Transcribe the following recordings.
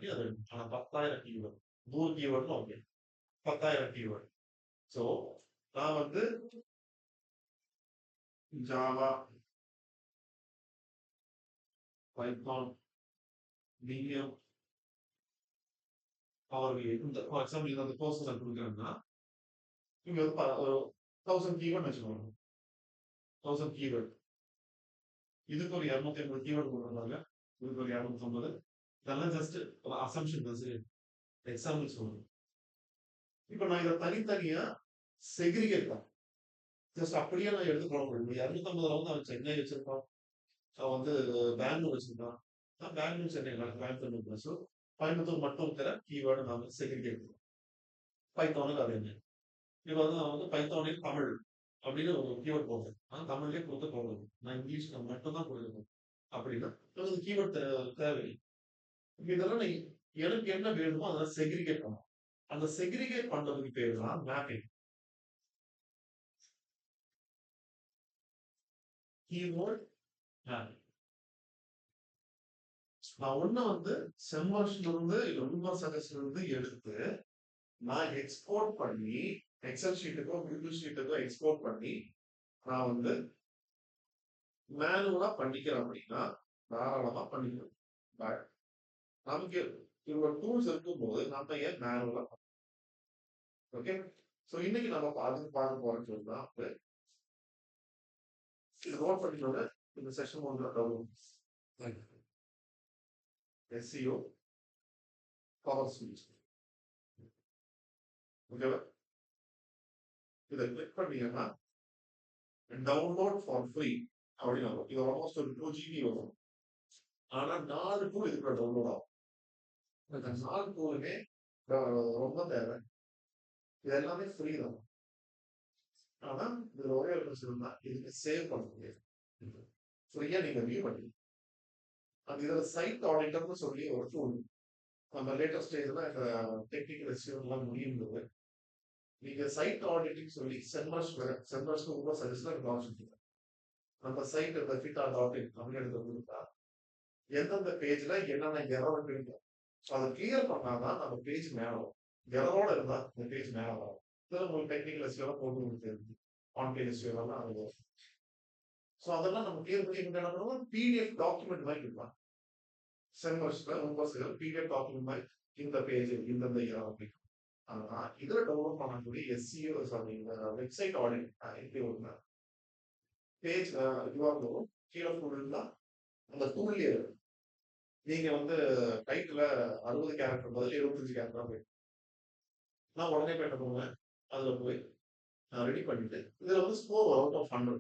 பண்ணி அது ஆனால் 10,000 கீவேர்டு 100 கீவேர்டுன்னு ஓகே 10,000 கீவேர்டு. ஸோ நான் வந்து ஜாவா பைத்தான் டிஎம் பவர் பிஐ இந்த ஃபார் எக்ஸாம்பிள் இது அந்த கோர்ஸ் நான் கொடுக்குறேன்னா இங்கே வந்து ஒரு 1000 கீவேர்டு வச்சுக்கோங்க 1000 கீவேர்டு இதுக்கு ஒரு 250 கீவேர்டு கொடுக்குறாங்க இதுக்கு ஒரு 250 இதெல்லாம் ஜஸ்ட் ஒரு அசம்ஷன் தான் சரி எக்ஸாம்பிள் சொல்றேன். இப்போ நான் இதை தனித்தனியா செக்ரிகேட் தான் ஜஸ்ட் அப்படியே நான் எடுத்து போட முடியும் 250 வந்து அவன் சென்னை வச்சிருப்பான் அவன் வந்து பெங்களூர் வச்சிருக்கான் நான் பெங்களூர் சென்னை கோயம்புத்தூர் ஸோ கோயம்புத்தூர் மட்டும் இருக்கிற கீவேர்டு நான் வந்து செக்ரிகேட் பண்ணுவேன். பைத்தானுக்கு அது என்ன இப்போ வந்து நான் வந்து பைத்தானில் தமிழ் அப்படின்னு ஒரு கீவேர்ட் போடுறேன் நான் தமிழ்லேயே கொடுத்து போடுறது நான் இங்கிலீஷ்ல மட்டும்தான் கொடுக்கணும் அப்படின்னா எனக்கு கீவேர்ட் தேவை. இதெல்லாம் நீ எனக்கு என்ன வேணுமோ அதை செக்ரிகேட் பண்ணும் அந்த செக்ரிகேட் பண்றதுக்கு பேர் தான் மேப்பிங். Keyword mapping. நான் ஒண்ணு வந்து செம்மர்ஸ்ல இருந்து ரொம்ப சகஸ்ல இருந்து எடுத்து நான் எக்ஸ்போர்ட் பண்ணி எக்ஸல் ஷீட்டுக்கோ கூகுள் ஷீட்டுக்கோ எக்ஸ்போர்ட் பண்ணி நான் வந்து மேனுவலா பண்ணிக்கிறேன் அப்படின்னா தாராளமா பண்ணிக்கிறேன். பட் நமக்கு இவங்க டூல்ஸ் இருக்கும்போது நம்ம ஏன் மேனுவலா ஓகே. ஸோ இன்னைக்கு நம்ம பார்க்க போறோம்னு சொன்னா இது நோட் பண்ணிக்கோங்க இந்த செஷன் ஒன்று எஸ்சிஓ பவர் ஸ்விட்ச் ஓகேவா. இதை கிளிக் பண்ணீங்கன்னா டவுன்லோட் ஃபார் ஃப்ரீ அப்படின்னு வரும். இது ஆல்மோஸ்ட் ஒரு 2 GB வரும். ஆனா 4 டூல் இதுக்குள்ள டவுன்லோட் ஆகும். இந்த 4 டூலுமே ரொம்ப தேவை. இது எல்லாமே ஃப்ரீ தான். ஆனா இதுல ஒரே ஒரு பிரச்சனை தான் இதுக்கு சேவ் பண்ண முடியாது. ஃப்ரீயா நீங்க வியூ பண்ணி அது இதுல சைட் ஆடிட்டர்னு சொல்லி ஒரு டூல் நம்ம லேட்டஸ்ட் ஸ்டேஜ்ல இந்த டெக்னிக்கல் எல்லாம் முடியும் போது நீங்க சைட் ஆடிட்டிங் சொல்லி செம்மர்ஸ்க்கு உங்க சஜஸ்ட்ல ஆப்ஷன் நம்ம சைட் இந்த ஃபிட்டா டாட் இன் அப்படின்னு எடுத்து எந்தெந்த பேஜ்ல என்னென்ன எரர் இருக்கு அதை கிளியர் பண்ணாதான் நம்ம பேஜ் மேல வரும். எரரோட இருந்தா இந்த பேஜ் மேல வரும். இதில் உங்களுக்கு டெக்னிக்கல் எஸ்யூலாம் போட்டு உங்களுக்கு ஆன் பேஜ் எஸ்யூலாம் அது வரும். ஸோ அதெல்லாம் நம்ம கிளியர் பண்ணி என்ன பண்ணுவோம் பிடிஎஃப் டாக்குமெண்ட் மாதிரி இருக்கலாம். செம்மர்ஸ்ல உங்க பிடிஎஃப் டாக்குமெண்ட் மாதிரி இந்த பேஜ் இந்தந்த எரர் அப்படின்னு இதுல டவுன்லோட் பண்ணக்கூடிய எஸ்சிஓ சாரி வெப்சைட் ஆடிட் எப்படி ஒண்ணு பேஜ் இதுவாக கீழே ஃபுல்லா அந்த டூல்லே நீங்க வந்து டைட்டில் 60 கேரக்டர் பதில் 75 கேரக்டரா போயிடும். நான் உடனே போயிட்டு போவேன் அதுல போய் நான் ரெடி பண்ணிட்டு இதுல வந்து ஸ்கோர் அவுட் ஆஃப் 100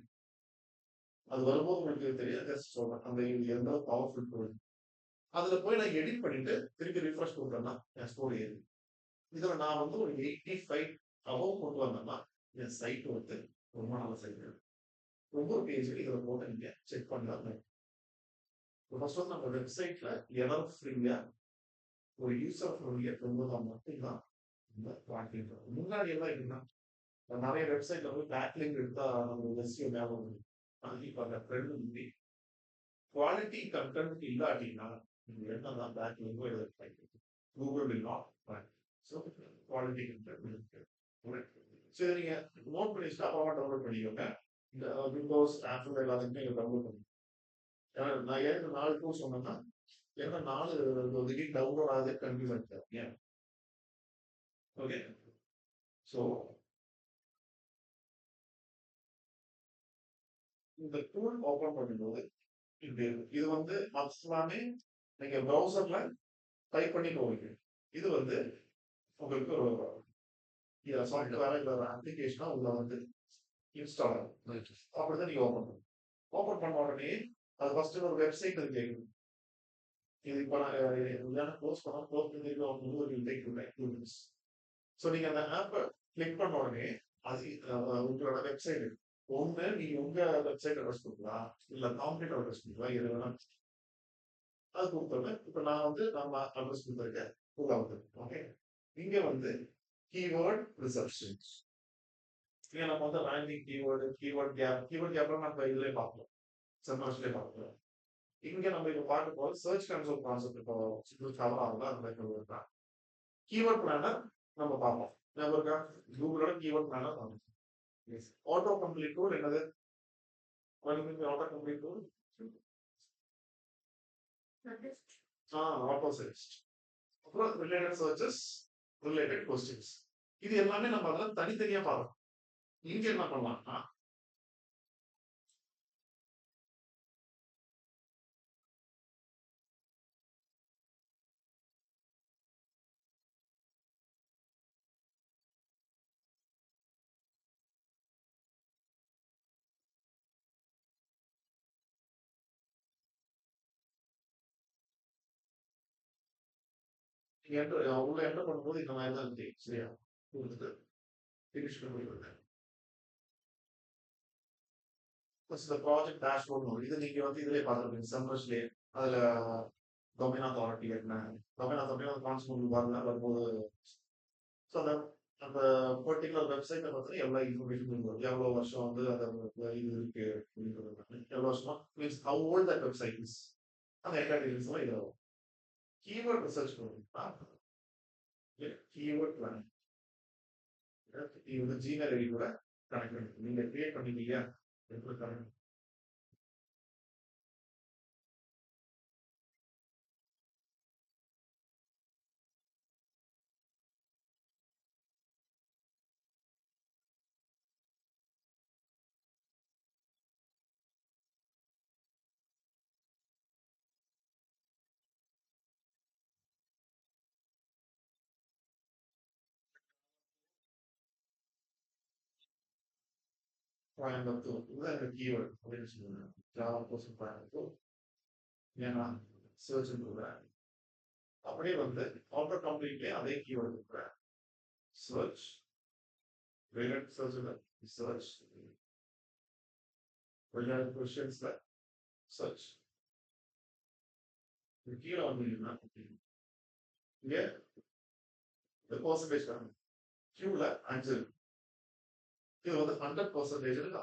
அது வரும்போது உங்களுக்கு தெரியாது சொல்றேன் அந்த எந்த பவர்ஃபுல் டூல் அதுல போய் நான் எடிட் பண்ணிட்டு திருப்பி ரிஃப்ரெஷ் கொடுத்தேன்னா என் ஸ்கோர் ஏறி இதுல நான் வந்து ஒரு 85 அபவ் கொண்டு வந்தேன்னா என் சைட் வந்து ரொம்ப நல்ல சைட் ஒவ்வொரு பேஜும் இதுல போட்டு நீங்க செக் பண்ணலாம். ஃபர்ஸ்ட் வந்து நம்ம வெப்சைட்ல எரர் ஃப்ரீயா ஒரு யூசர் ஃப்ரெண்ட்லியா கொண்டு வந்தா மட்டும்தான் இந்த பேக்லிங்க் முன்னாடி எல்லாம் இருக்குன்னா நிறைய வெப்சைட்ல வந்து பேக்லிங்க் எடுத்தா நம்ம எஸ்சிஓ மேல இப்போ அந்த ட்ரெண்ட் வந்து குவாலிட்டி கண்டென்ட் இல்லாட்டினா நீங்க என்னதான் பேக்லிங்கோ எழுத Google will not find. So quality content so இதை நீங்க நோட் பண்ணி வச்சுட்டு அப்புறமா டவுன்லோட் பண்ணிக்கோங்க. இந்த விண்டோஸ் ஆப்பிள் எல்லாத்துக்குமே நீங்க டவுன்லோட் பண்ணி நான் ஏன் 4 டூல் சொன்னேன்னா ஏன்னா 4 திடீர் டவுன்லோட் ஆகுது கன்ஃபியூஸ் ஆகிட்டாங்க. ஓகே ஸோ இந்த டூல் ஓப்பன் பண்ணும்போது இது வந்து எல்லாமே நீங்க ப்ரௌசர்ல டைப் பண்ணி போவீங்க. இது வந்து உங்களுக்கு ஒரு சாஃப்ட்வேர் இல்லை ஒரு அப்ளிகேஷனா உள்ள வந்து இன்ஸ்டால் ஆகும். அப்படிதான் நீங்க ஓப்பன் பண்ணுங்க. ஓப்பன் பண்ண உடனே அது ஃபர்ஸ்ட் ஒரு வெப்சைட் கேட்குது. இது இப்போ நான் க்ளோஸ் பண்ணா க்ளோஸ் பண்ணி ஸோ நீங்க அந்த ஆப்பை கிளிக் பண்ண உடனே அது உங்களோட வெப்சைட் ஒன்று நீங்க உங்க வெப்சைட் அட்ரஸ் கொடுக்கலாம் இல்ல காம்பெனிட் அட்ரஸ் கொடுக்கலாம் எது வேணா அது கொடுத்தோன்னே இப்போ நான் வந்து நம்ம அட்ரஸ் கொடுத்துருக்கேன் வந்து ஓகே. இங்க வந்து கீவேர்ட் ரிசர்ச் இங்க நம்ம வந்து ரேங்கிங் கீவேர்டு கீவேர்ட் கேப்லாம் நம்ம இதுலேயே பார்க்கலாம் செம்மர்ஸ்லேயே பார்க்கலாம். இங்க நம்ம இப்ப பார்க்க போறது சர்ச் கன்சோல் கான்செப்ட் இப்போ சிங்கிள் கவர் ஆகுதா அந்த மாதிரி இருக்கா. கீவேர்ட் பிளானர் நம்ம பார்ப்போம். ஞாபகம் இருக்கா? கூகுளோட கீவேர்ட் பிளானர் பார்ப்போம். ஆட்டோ கம்ப்ளீட் டூல் என்னது? Auto complete tool auto search. அப்புறம் ரிலேட்டட் சர்ச்சஸ், ரிலேட்டட் கொஸ்டின்ஸ். இது எல்லாமே நம்ம அதெல்லாம் தனித்தனியா பார்க்கணும். இங்க என்ன பண்ணலாம்னா நீங்க உள்ள என்டர் பண்ணும்போது இந்த மாதிரி தான் இருக்கு. சரியா? கொடுத்துட்டு finish பண்ணி விடுறேன். இந்த ப்ராஜெக்ட் டேஷ்போர்ட் வரும். இது நீங்க வந்து இதுலயே பார்த்துருப்பீங்க சம்ரஷ்லயே. அதுல டொமைன் அத்தாரிட்டி என்ன, டொமைன் அத்தாரிட்டி அந்த கான்ஸ்டன்ட் பாருங்க வரும்போது. ஸோ அந்த அந்த பர்டிகுலர் வெப்சைட்டை பத்தி எல்லா இன்ஃபர்மேஷன் வரும். எவ்வளவு வருஷம் வந்து அது இது இருக்கு அப்படின்றது, எவ்வளவு வருஷமா means how old that website is, அந்த எல்லா டீடைல்ஸும் இதுல வரும். கீவேர்ட் ரிசர்ச் பண்ணுறீங்களா? கீவேர்ட் பிளான் இது வந்து ஜிமெயில் ஐடி கூட கனெக்ட் பண்ணி நீங்க கிரியேட் பண்ணிட்டீங்க எப்படி கனெக்ட் கோயம்புத்தூர் இதுதான் இந்த கீவேர்ட் அப்படின்னு சொல்லுவேன். ஜாவா கோர்ஸ் கோயம்புத்தூர் ஏன்னா சர்ச் கொடுக்குறேன். அப்படியே வந்து ஆட்டோ கம்ப்ளீட்லேயே அதே கீவேர்ட் கொடுக்குறேன். சர்ச் ரிலேட் சர்ச்ல சர்ச் ரிலேட் கொஸ்டின்ஸ்ல சர்ச் இது கீழே வந்தீங்கன்னா இங்கே இந்த பர்சன்டேஜ் காணும். கியூல 5 இருக்கு. இது வந்து 100% இருக்கா?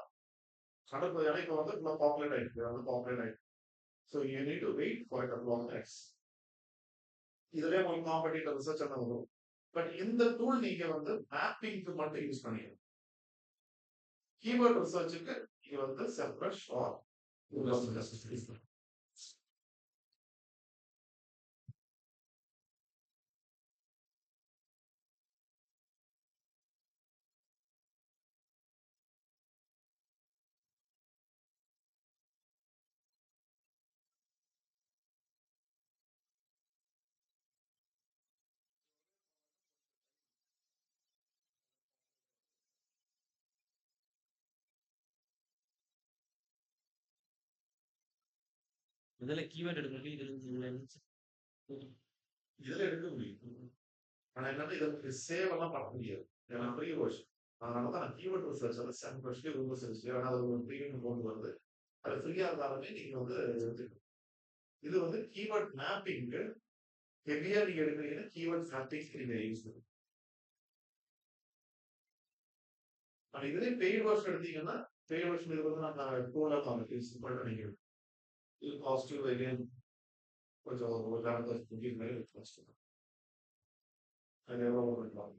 100% எனக்கு வந்து இன்னும் பாப்புலேட் ஆயிருக்கு, வந்து பாப்புலேட் ஆயிருக்கு. So you need to wait for it long next. இதுலயே உங்களுக்கு காம்படிட்டிவ் ரிசர்ச் எல்லாம் வரும். பட் இந்த டூல் நீங்க வந்து மேப்பிங்க்கு மட்டும் யூஸ் பண்ணிக்கணும். கீவேர்ட் ரிசர்ச்சுக்கு நீங்க வந்து செப்ரஷ் ஆர் இதுல கீவேர்ட் எடுக்க இதுல எடுக்க முடியும். ஆனா என்னன்னா இதை சேவ் எல்லாம் பண்ண முடியாது. ஏன்னா ஃப்ரீ வெர்ஷன். அதனாலதான் நான் கீவேர்ட் ரிசர்ச் வந்து செப்ரஷ்லயே ரூம் ரிசர்ச் ஏன்னா அது ஒரு ப்ரீமியம் கொண்டு வருது. அது ஃப்ரீயா இருந்தாலுமே நீங்க வந்து எடுத்துக்கணும். இது வந்து கீவேர்ட் மேப்பிங்கு ஹெவியா நீங்க எடுக்கிறீங்கன்னா கீவேர்ட் மேப்பிங் நீங்க யூஸ் பண்ணுங்க. ஆனா இதுலயே பெய்ட் வெர்ஷன் எடுத்தீங்கன்னா பெய்ட் வெர்ஷன் இது வந்து நான் டூலா தான் யூஸ் பண்ண நீங்க இது பாசிட்டிவ் அகைன் கொஞ்சம் ஒரு காலத்தை மாதிரி காஸ்ட் அது எவ்வளோ பண்ணலாம்.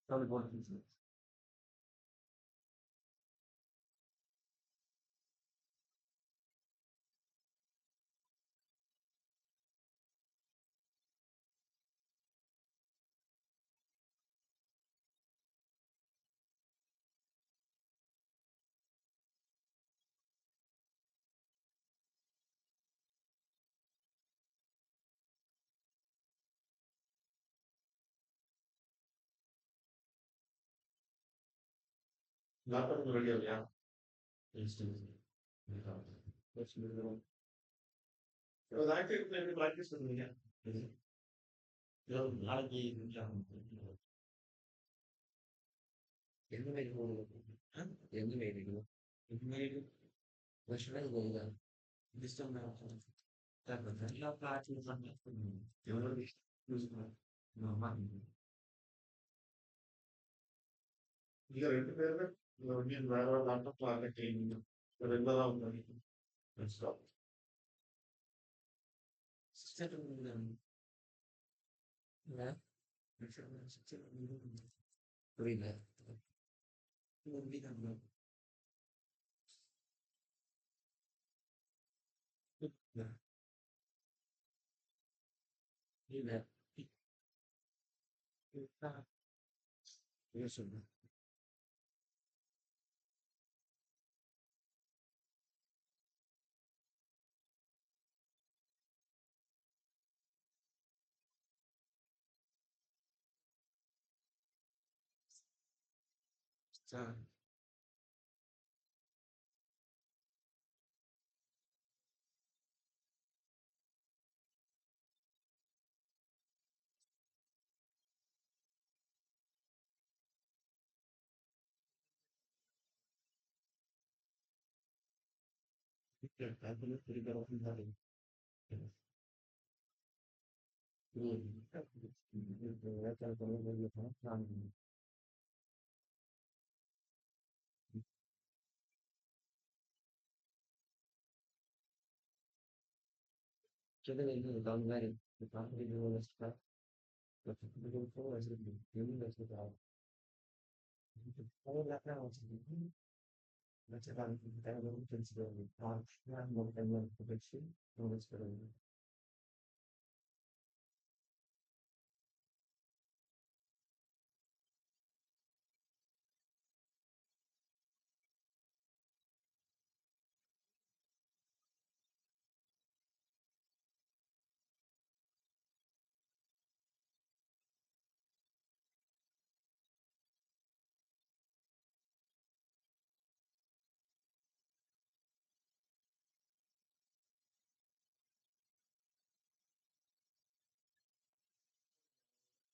அப்படி போட்டு லேப்டாப் ரெடி ஆகலையா? ஆக்டிவிட்டி எப்படி ப்ராக்டிஸ் பண்ணுவீங்க? நாளைக்கு எந்த மாதிரி எந்த மாதிரி இந்த மாதிரி வருஷம் டிஸ்டம் எல்லா பிளாட்ஃபார்ம் பண்ணி எவ்வளோ யூஸ் பண்ணுவோம். நீங்க 2 பேருமே மீன் வேற வேற லேப்டாப்ல ஆரம்பிக்கிறீங்க. ரெகுலரா வந்து ஸ்டாப். சிஸ்டர் புரியல. இல்ல. சொல்லுங்க.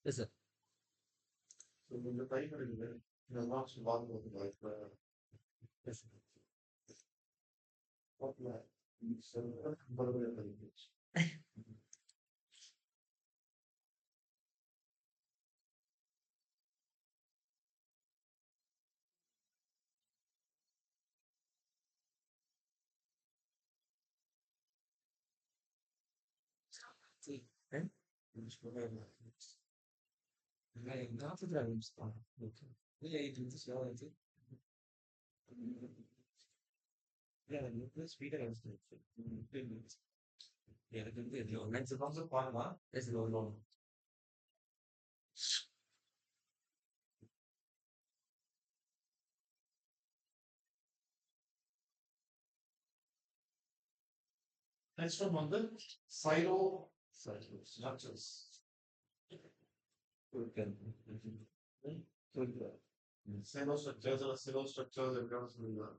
Yes, sir. So when the time is the last one of like yes, what like so whatever it is. See, and which whatever it is. And now to drive start. Okay. Yeah, it is well, I think. Yeah, the speed I was doing. Yeah, the good video. Next, it's also part of that. It's no. Next one on the silo structures. Good. Good. Silo structures or silo structures and comes with the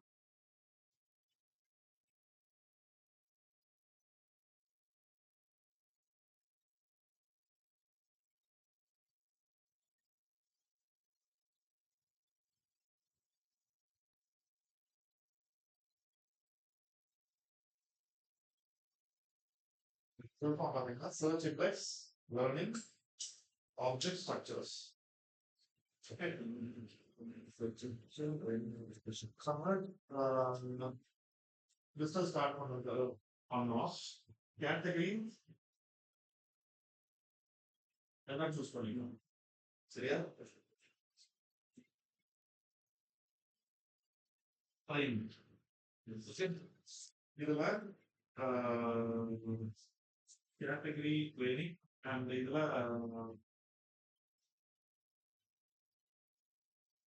full form of it. Search index, learning, object structures. Okay. Covered this will start on the on NOS. Category and not choose for you. சரியா file இதுல category training and இதுல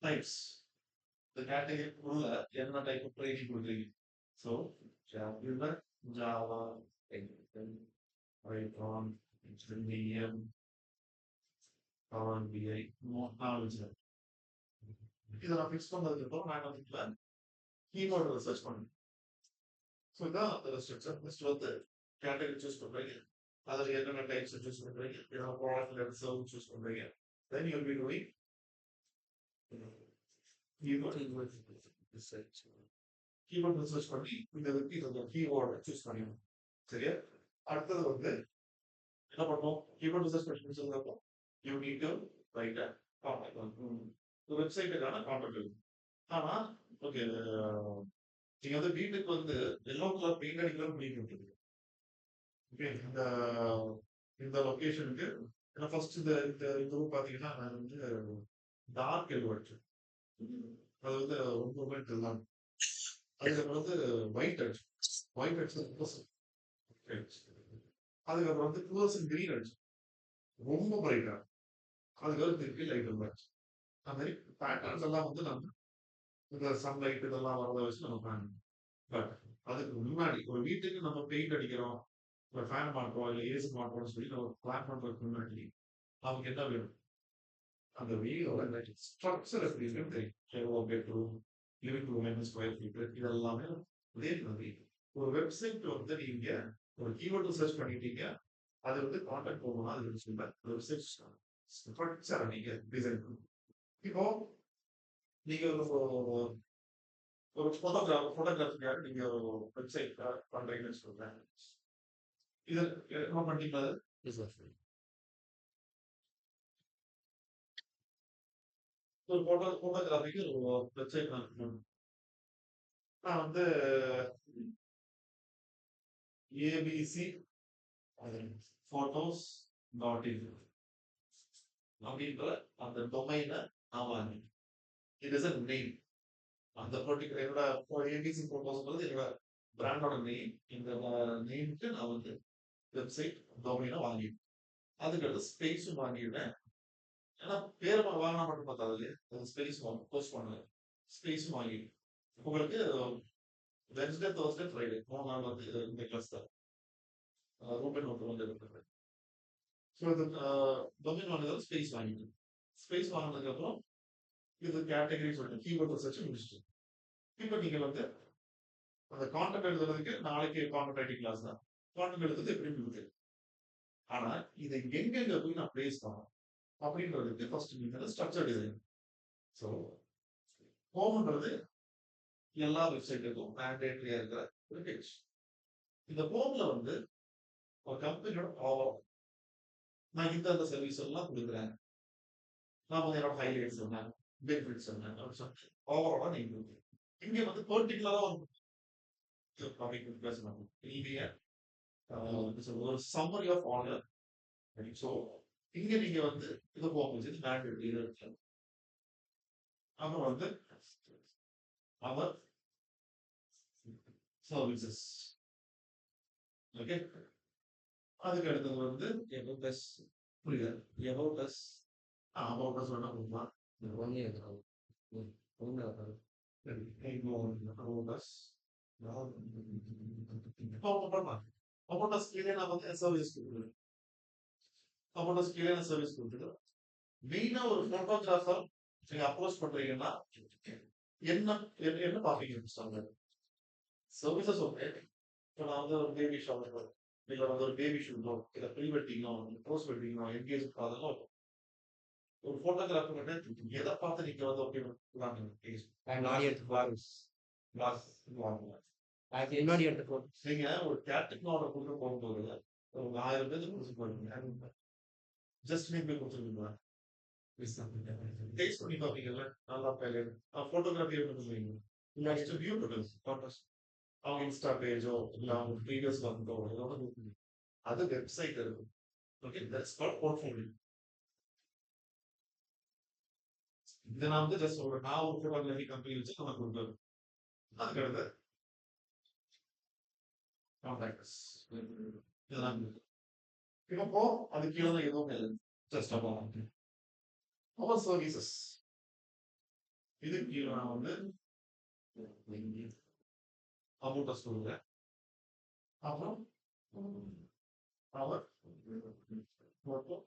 types இந்த category உள்ள என்ன type of training கொடுக்குறீங்க so இதுல Java Python HTML power பிஐ knowledge இதை நான் ஃபிக்ஸ் பண்ணதுக்கு அப்புறம் நான் என்ன பண்ணுவேன் கீபோர்டு சர்ச் பண்ணுவேன் ஸோ இதான் அந்த ஸ்ட்ரக்சர் ஃபர்ஸ்ட் வந்து கேட்டகரி சூஸ் பண்ணுறீங்க அதில் என்னென்ன டைப்ஸ் சூஸ் பண்ணுறீங்க என்னென்ன ப்ராடக்ட் சர்வ் சூஸ் பண்ணுறீங்க then you be doing keyword search பண்ணி இந்த கீபோர்டை சூஸ் பண்ணிடணும் சரியா அடுத்தது வந்து என்ன பண்ணுவோம் கீபோர்டு சர்ச் பண்ணி முடிச்சதுக்கப்புறம் you need to write a contact வெப்சைட்டுக்கான கான்டாக்ட் இருக்கும் ஆனால் ஓகே நீங்க வந்து வீட்டுக்கு வந்து எல்லோ கலர் பெயிண்ட் அடிக்கலாம் பெயிண்ட் விட்டுருக்கு ஓகே இந்த லொகேஷனுக்கு ஏன்னா ஃபர்ஸ்ட் இந்த இந்த இதுவும் பார்த்தீங்கன்னா நான் வந்து டார்க் எல்லோ அடிச்சேன் அது வந்து ரொம்ப தெரியலாம் அதுக்கப்புறம் வந்து ஒயிட் அடிச்சு ஒயிட் அடிச்சது அதுக்கப்புறம் வந்து க்ளோசன் கிரீன் அடிச்சு ரொம்ப பிரைட்டா அதுக்கப்புறம் திருப்பி லைட் அடிச்சு அந்த மாதிரி பேட்டர்ன்ஸ் எல்லாம் வந்து நம்ம இந்த சன்லைட் இதெல்லாம் வரத வச்சு நம்ம பிளான் பட் அதுக்கு முன்னாடி ஒரு வீட்டுக்கு நம்ம பெயிண்ட் அடிக்கிறோம் ஒரு ஃபேன் மாட்டுறோம் இல்லை ஏசி மாட்டுறோம்னு சொல்லி நம்ம பிளான் பண்றதுக்கு முன்னாடி அவங்க என்ன வேணும் அந்த வீடோட ஸ்ட்ரக்சர் எப்படி இருக்குன்னு தெரியும் பெட்ரூம் லிவிங் ரூம் என்ன ஸ்கொயர் ஃபீட் இதெல்லாமே அதே மாதிரி ஒரு வெப்சைட் வந்து நீங்க ஒரு கீவேர்டு சர்ச் பண்ணிட்டீங்க அது வந்து கான்டாக்ட் போகணும் அது சொல்ல வெப்சைட் ஸ்ட்ரக்சரை நீங்க டிசைன் பண்ணணும் இப்போ நீங்க ஒரு போட்டோகிராஃபிக்காக நீங்க ஒரு வெப்சைட் பண்றீங்கன்னு சொல்றேன் இது என்ன பண்ணீங்களா ஒரு போட்டோகிராஃபிக்கு ஒரு வெப்சைட் நான் வந்து ஏபிசி போட்டோஸ் டாட் இன் அப்படின்ற அந்த டொமைனை நான் வாங்கினேன் இட் இஸ் அ நேம் அந்த பர்டிகுலர் என்னோட ஏபிசி போட்டோஸ்ன்றது என்னோட பிராண்டோட நேம் இந்த நேமுக்கு நான் வந்து வெப்சைட் டொமைனை வாங்கிட்டேன் அதுக்கடுத்து ஸ்பேஸும் வாங்கிடுவேன் ஏன்னா பேர் வாங்கினா மட்டும் பார்த்தாது இல்லையா ஸ்பேஸ் போஸ்ட் பண்ணல ஸ்பேஸும் வாங்கிட்டேன் உங்களுக்கு வென்ஸ்டே தர்ஸ்டே ஃப்ரைடே 3 நாள் வந்து இந்த கிளாஸ் தான் ரூபன் நோட்டு வந்து இருக்கிறது ஸோ இது டொமைன் வாங்கினதால் ஸ்பேஸ் வாங்கிட்டேன் ஸ்பேஸ் வாங்கினதுக்கப்புறம் இது கேட்டகரி சொல்லிட்டு கீவேர்டு சர்ச் முடிச்சுட்டு இப்போ நீங்க வந்து அந்த கான்டென்ட் எழுதுறதுக்கு நாளைக்கு கான்டென்ட் ரைட்டிங் கிளாஸ் தான் கான்டென்ட் எழுதுறது எப்படி இருக்கு ஆனா இதை எங்கெங்க போய் நான் பிளேஸ் பண்ணணும் அப்படின்றதுக்கு ஃபர்ஸ்ட் நீங்க ஸ்ட்ரக்சர் டிசைன் ஸோ ஹோம்ன்றது எல்லா வெப்சைட்டுக்கும் மேண்டேட்டரியா இருக்கிற ஒரு பேஜ் இந்த ஹோம்ல வந்து ஒரு கம்பெனியோட பவர் நான் இந்த சர்வீஸ் எல்லாம் கொடுக்குறேன் நான் வந்து என்னோட ஹைலைட் சொன்னேன் பெனிஃபிட் சொன்னேன் அப்படின்னு சொல்லிட்டு ஓவராலா நீங்க இங்க வந்து பர்டிகுலரா பேசணும் நீங்க ஒரு சம்மரி ஆஃப் ஆர்டர் ஸோ இங்க நீங்க வந்து இதை போகும்போது மேண்டேட்டரி இருக்கு அப்புறம் வந்து அவர் சர்வீசஸ் ஓகே அதுக்கு அடுத்தது வந்து எபோட்டஸ் புரியுது எபோட்டஸ் அபோட்டஸ் வேணா போகலாம் அபோட்டஸ் கீழே நான் வந்து சர்வீஸ் கொடுக்குறேன் அபோட்டஸ் கீழே நான் சர்வீஸ் கொடுத்துக்கிறேன் மெயினா ஒரு போட்டோகிராஃபர் நீங்க அப்ரோச் பண்றீங்கன்னா என்ன என்ன பாப்பீங்க சர்வீசஸ் ஓகே இப்போ நான் வந்து ஒரு பேபி ஷாப் இல்லை வந்து ஒரு பேபி ஷூட்டோ இல்லை ப்ரீ வெட்டிங்கோ போஸ்ட் வெட்டிங்கோ என்கேஜ் அதெல்லாம் ஒரு போட்டோகிராஃபர் எதை பார்த்து நீங்க வந்து ஓகே முன்னாடி எடுத்து நீங்க ஒரு கேட்டரிங் ஆர்டர் கொடுக்க போகும்போது ஒரு 1000 பேருக்கு கொடுத்து போறீங்க ஜஸ்ட் நீங்க கொடுத்துருக்கீங்களா டேஸ்ட் பண்ணி பார்ப்பீங்கல்ல நல்லா போட்டோகிராஃபி எப்படி வியூ போட்டோஸ் அவங்க இன்ஸ்டா பேஜோ இல்லை அவங்க ப்ரீவியஸ் வந்தோ அது வெப்சைட் இருக்கும் ஓகே தட்ஸ் கால்ட் போர்ட்ஃபோலியோ இதை நான் வந்து ஜஸ்ட் ஒரு நான் ஒரு போட்டோகிராஃபி கம்பெனி வச்சு நம்ம கொடுக்குறோம் அதுக்கடுத்து கான்டாக்ட்ஸ் இதெல்லாம் இப்போ அது கீழே எதுவும் இல்லை ஜஸ்ட் அப்போ அவர் சர்வீசஸ் இது கீழே நான் வந்து அமௌண்ட்டை சொல்லுவேன் அப்புறம் அவர் அவர்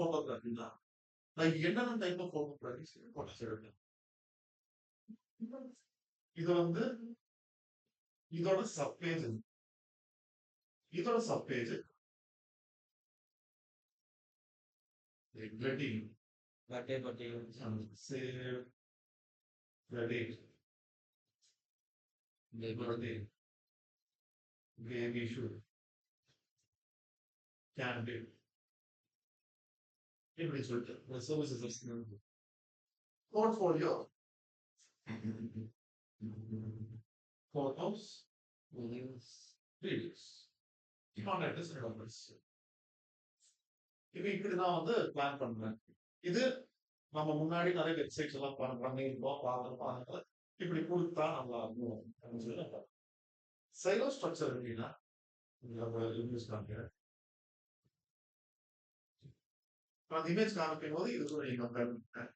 போட்டோகிராஃபி தான் நான் என்னென்ன டைப் ஆஃப் போட்டோகிராஃபி போட்டோ செய்வேன் இது வந்து இதோட சப்பேஜ் இதோட subpage wedding birthday save wedding birthday baby shoot candid இப்படி சொல்லிட்டு services portfolio photos, videos, contact us numbers. இப்போ இப்படிதான் வந்து பிளான் பண்றேன். இது நம்ம முன்னாடி நிறைய வெப்சைட்ஸ் எல்லாம் பண்ணிருக்கோம் பார்த்துருப்போம். இப்படி கொடுத்தா நல்லா இருக்கும். சைலோ ஸ்ட்ரக்சர் எப்படின்னா யூஸ் காமிக்கிறேன். அந்த இமேஜ் காமிக்கும் போது இது கூட நீங்க கம்பேர் பண்ணுறேன்.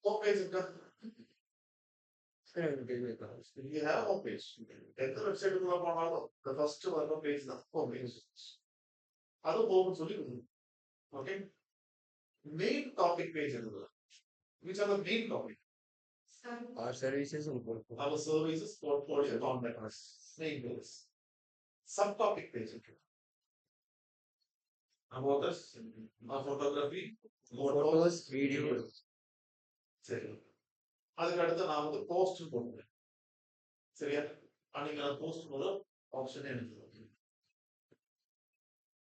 Home page you have home page. எந்த வெப்சைட்டுக்குள்ள போனாலும் the first வர பேஜ் தான் home page. அது போகும்னு சொல்லி ஓகே மெயின் டாபிக் பேஜ் இருக்குது which are the main topic our services our services portfolio contact us main page subtopic page about us our photography photos videos சரி அதுக்கு அடுத்து நான் வந்து போஸ்ட் போடுறேன் சரியா நீங்க போஸ்ட் போட ஆப்ஷன் எனக்கு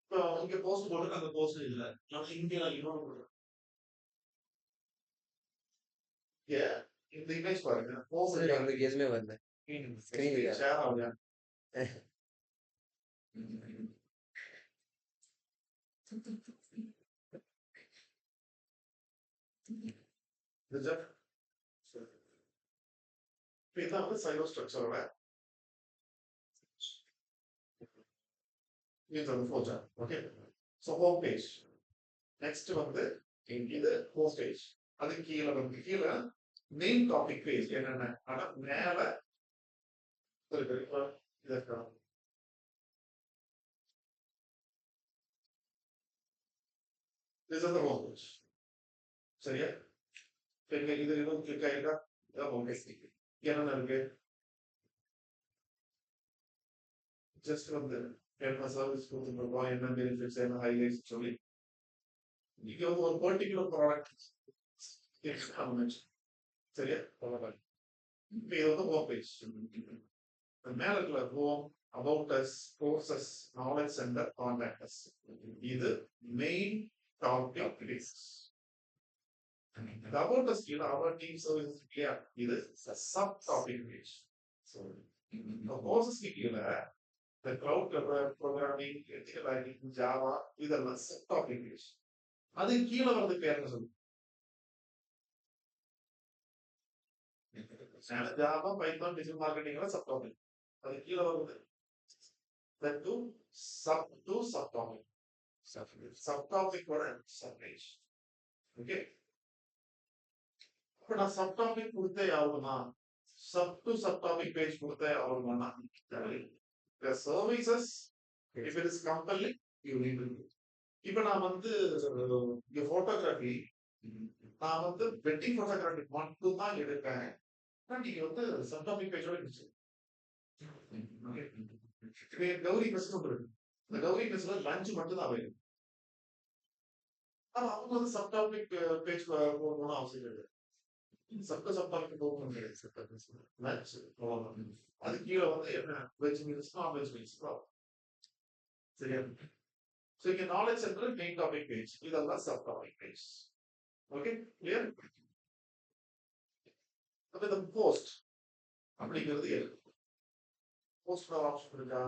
இப்போ இங்க போஸ்ட் போட்டு அந்த போஸ்ட் இல்ல நான் இங்க இன்னொரு போடுறேன் இந்த இமேஜ் பாருங்க போஸ்ட் உங்களுக்கு எதுவுமே வரல ஸ்கிரீன் ஷேர் ஆகுது இதான் வந்து சைலோ ஸ்ட்ரக்சரோட okay so home page next வந்து இது ஹோம் பேஜ் அது கீழே வந்து கீழே மெயின் டாபிக் பேஜ் என்னென்ன ஆனா மேல இதற்கான this is the home page சரியா இது இன்னும் கிளிக் ஆயிருக்கா ஹோம் பேஜ் என்னென்ன இருக்கு ஜஸ்ட் வந்து என்ன சர்வீஸ் கொடுத்துருக்கோம் என்ன பெனிஃபிட்ஸ் என்ன ஹைலைட்ஸ் சொல்லி இங்க வந்து ஒரு பர்டிகுலர் ப்ராடக்ட் சரியா இப்போ இது வந்து ஹோம் பேஜ் மேல இருக்கிற home about us courses knowledge centre contact us இது main topic page about us our team services clear இது sub topic page so the courses கீழ the cloud programming ethical writing java இதெல்லாம் sub topic page அது கீழ வரது பேர் என்ன சொல்லுங்க java python digital marketing எல்லாம் sub topic அது கீழ வருது the two sub topic வர sub page okay இப்போ நான் சப் டாபிக் கொடுத்தே ஆகணுமா sub to sub topic page கொடுத்தே ஆகணுமா the services if it is compelling you need to do இப்போ நான் வந்து இங்க போட்டோகிராஃபி நான் வந்து வெட்டிங் போட்டோகிராஃபி மட்டும் தான் எடுப்பேன் நீங்க வந்து சப் டாபிக் பேஜோட இருந்துச்சு கௌரி மெஸ் இருக்கு இந்த கௌரி மெஸ்ல லஞ்ச் மட்டும் தான் வேணும் ஆனா அவங்க வந்து சப் டாபிக் பேஜ் போகணும்னு அவசியம் இல்லை சப்டாபிக் போகணும் அது கீழே வந்து என்ன veg meals non veg meals சரியா ஸோ இங்க knowledge centre main topic page இதெல்லாம் sub topic page okay clear அப்ப இந்த போஸ்ட் அப்படிங்கிறது போஸ்ட் ஆப்ஷன் இருக்கா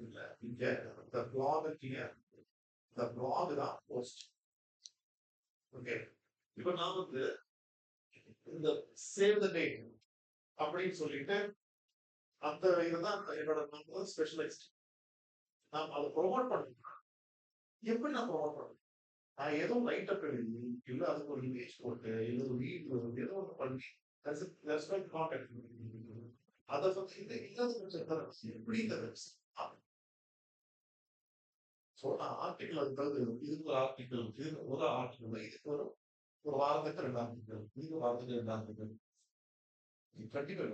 இல்ல இங்க இந்த blog கீழே இந்த blog தான் போஸ்ட். ஓகே, இப்போ நான் வந்து இந்த சேவ் த டேட் அப்படின்னு சொல்லிட்டு அந்த இதுதான் என்னோட ஸ்பெஷலைஸ்ட். நான் அதை ப்ரொமோட் பண்ணணும். எப்படி நான் ப்ரொமோட் பண்ணுவேன்? நான் ஏதோ லைட் அப் எழுதி இல்லை அதுக்கு ஒரு இமேஜ் போட்டு இல்லை ஒரு வீடியோ ஏதோ ஒன்று பண்ணி கான்டாக்ட் அதை பற்றி எப்படி இந்த ஸோ நான் ஆர்டிக்கல் அதுக்காக இதுக்கு ஒரு ஆர்டிக்கல் இதுக்கு ஒரு ஆர்டிக்கல் இதுக்கு ஒரு வாரத்துக்கு 2 ஆர்டிக்கல் இதுக்கு வாரத்துக்கு 2 ஆர்டிக்கல் கண்டிப்பா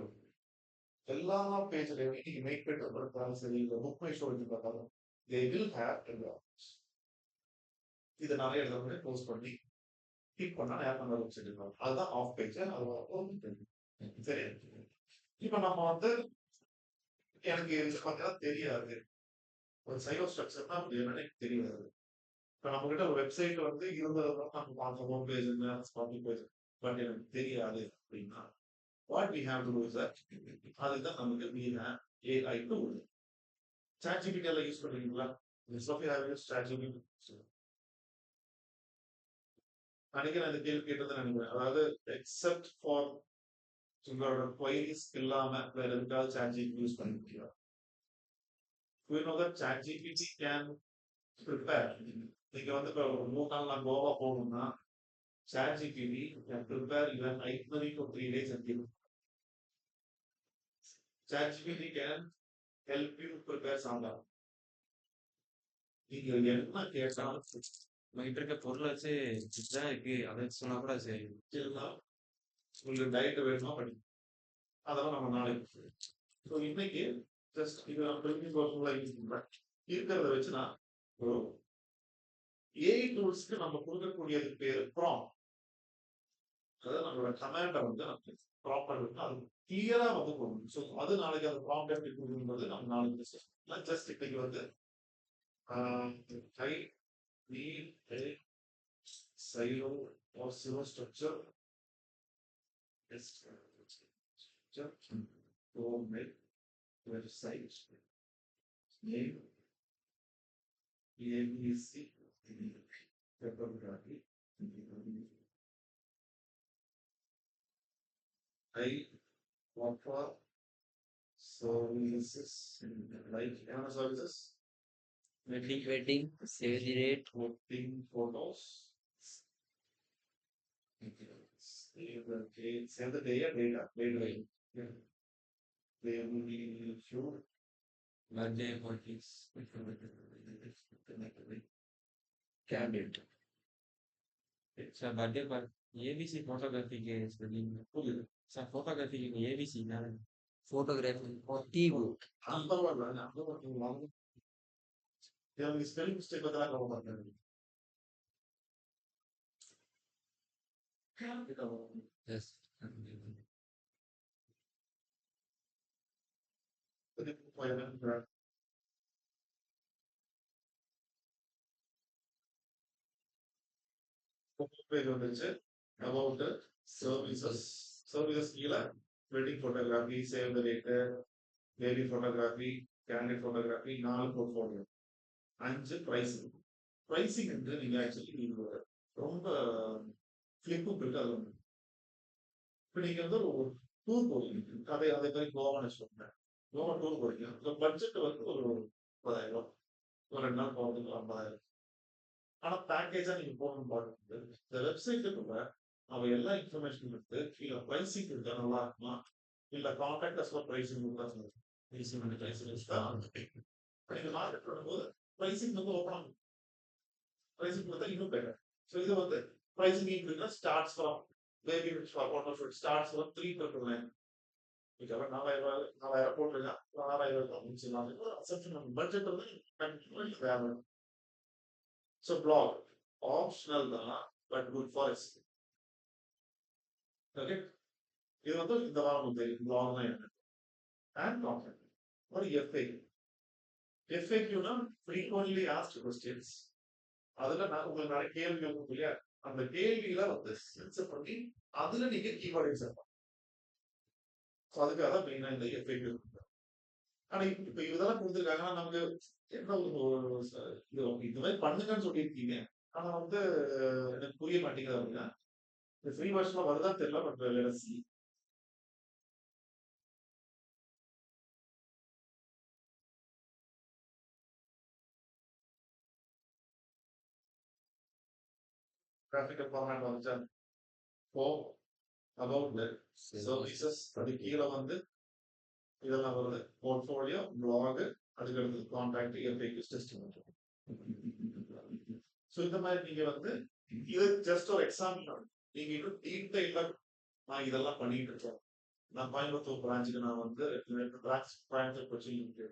எல்லா பேஜ்லையும் இன்னைக்கு மேக் பேப்பர் பார்த்தாலும் சரி இல்லை புக் மை ஷோ பார்த்தாலும் they will have இதை நிறைய இடத்துல போஸ்ட் பண்ணி கிளிக் பண்ணா யார் நம்ம வெப்சைட் இருக்கும் அதுதான் ஆஃப் பேஜ். அது சரி, இப்போ நம்ம வந்து எனக்கு இது பார்த்தீங்கன்னா தெரியாது ஒரு சைலோ ஸ்ட்ரக்சர்னா அப்படி என்னன்னு எனக்கு தெரியாது. இப்போ நம்ம கிட்ட ஒரு வெப்சைட் வந்து இருந்ததுன்னா நம்ம பார்த்த home page spotting page but எனக்கு தெரியாது அப்படின்னா what we have to do is அதுதான் நமக்கு we have AI tool. ChatGPT எல்லாம் யூஸ் பண்ணுவீங்களா? ChatGPT நினைக்கிறேன் அந்த கேள்வி கேட்டதை நினைக்கிறேன். அதாவது எக்ஸப்ட் ஃபார் உங்களோட queries இல்லாம வேற எதுக்காவது ChatGPT யூஸ் பண்ண முடியும். We know that ChatGPT can prepare. நீங்க வந்து இப்போ ஒரு 3 நாள் நான் கோவா போகணும்னா ChatGPT can prepare your itinerary for 3 days and give. ChatGPT can help you prepare samba. நீங்க என்ன கேட்டாலும் நம்மகிட்ட இருக்க பொருளை வச்சு இதுதான் இருக்கு அதை சொன்னா கூட சரி. உங்களுக்கு டயட் வேணுமா பண்ணி அதெல்லாம் நம்ம நாளைக்கு. ஸோ இன்னைக்கு ஜஸ்ட் இது நான் ப்ரிவியூ கோர்ஸ்ல யூஸ் பண்றேன். இருக்கிறத வச்சு நான் ஒரு ஏஐ டூல்ஸ்க்கு நம்ம கொடுக்கக்கூடியது பேரு ப்ராம்ப்ட். அதாவது நம்மளோட கமாண்டை வந்து நம்ம ப்ராப்பர் அது கிளியரா வந்து போகணும். ஸோ அது நாளைக்கு அந்த ப்ராம்ப்ட் எப்படி கொடுக்கும்போது நம்ம நாளைக்கு ஜஸ்ட் இன்னைக்கு வந்து I need a silo or silo structure to make website name ABC typography. I offer services like Amazon services. Wedding save the date Putting photos. Save the day or data. Yeah. They will be few. Birthday parties candid sir birthday party ABC ஃபோட்டோகிராஃபிக்கு சொல்லிங்க sir ஃபோட்டோகிராஃபிக்கு ABC photography TV spelling mistake பத்திலாம் கவலை மாட்டாங்க. Yes page வந்துருச்சு. About services கீழே wedding photography, save the date, baby photography, candid photography, 4 portfolio, 5 pricing. Pricing வந்து நீங்க ஆக்சுவலி நீங்க ரொம்ப ஃபிளிப்புபிள். அது வந்து இப்போ நீங்க வந்து ஒரு டூர் போறீங்க, அதே மாதிரி கோவா வச்சுக்கோங்க. கோவா டூர் போறீங்க, உங்க பட்ஜெட் வந்து ஒரு 30,000, ஒரு 2 நாள் போகிறதுக்கு 50,000. ஆனா பேக்கேஜா நீங்க போகணும்னு பார்க்கும்போது இந்த வெப்சைட்டுக்குள்ள அவ எல்லா இன்ஃபர்மேஷன் இருக்கு. கீழே பிரைசிங் இருக்கா நல்லா இருக்குமா, இல்ல கான்டாக்ட் அஸ் பிரைசிங் இருக்கா, பிரைசிங் இருக்கா. நீங்க மார்க்கெட் பண்ணும்போது பிரைசிங் வந்து ஓப்பன் ஆகும். பிரைசிங் கொடுத்தா இன்னும் பெட்டர். ஸோ இது வந்து pricing increase starts from baby starts from 399. இப்போ 4,000 போட்டுருக்கேன், 6,000 தான் முடிச்சுக்கலாம். அசெப்ஷன் நம்ம பட்ஜெட் வந்து வேலை. ஸோ பிளாக் ஆப்ஷனல் தான், but good for S. Okay, இது வந்து இந்த வாரம் வந்து பிளாக் தான் என்ன அண்ட் கான்டென்ட். ஒரு எஃப்ஏக்யூனா ஃப்ரீக்வென்ட்லி ஆஸ்க்டு கொஸ்டின்ஸ். அதுல நான் உங்களுக்கு நிறைய கேள்வி இருக்கும் இல்லையா, அந்த கேள்வியில வந்து சென்சர் பண்ணி அதுல நீங்க கீவேர்ட் இன்சர்ட் பண்ணலாம். ஸோ அதுக்காக மெயினா இந்த எஃப்ஏக்யூ. ஆனா இப்ப இதெல்லாம் கொடுத்துருக்காங்கன்னா நமக்கு என்ன இந்த மாதிரி பண்ணுங்கன்னு சொல்லியிருக்கீங்க. ஆனா வந்து எனக்கு புரிய மாட்டேங்குது அப்படின்னா இந்த ஃப்ரீ வெர்ஷன்ல வருதான்னு தெரியல. But let's see. Graphical format வந்துச்சா? இப்போ அபவுட் த சர்வீசஸ் அது கீழே வந்து இதெல்லாம் வருது. போர்ட்ஃபோலியோ, பிளாக், அதுக்கடுத்து கான்டாக்ட், எஃப்ஏக்யூஸ், டெஸ்டிமோனியல். ஸோ இந்த மாதிரி நீங்க வந்து இது ஜஸ்ட் ஒரு எக்ஸாம்பிள். நீங்க இன்னும் டீட்டெயிலா நான் இதெல்லாம் பண்ணிட்டு இருக்கேன். நான் கோயம்புத்தூர் பிரான்ச்சுக்கு நான் வந்து 2 பிரான்ச் கோயம்புத்தூர் கொச்சின் இருக்கு.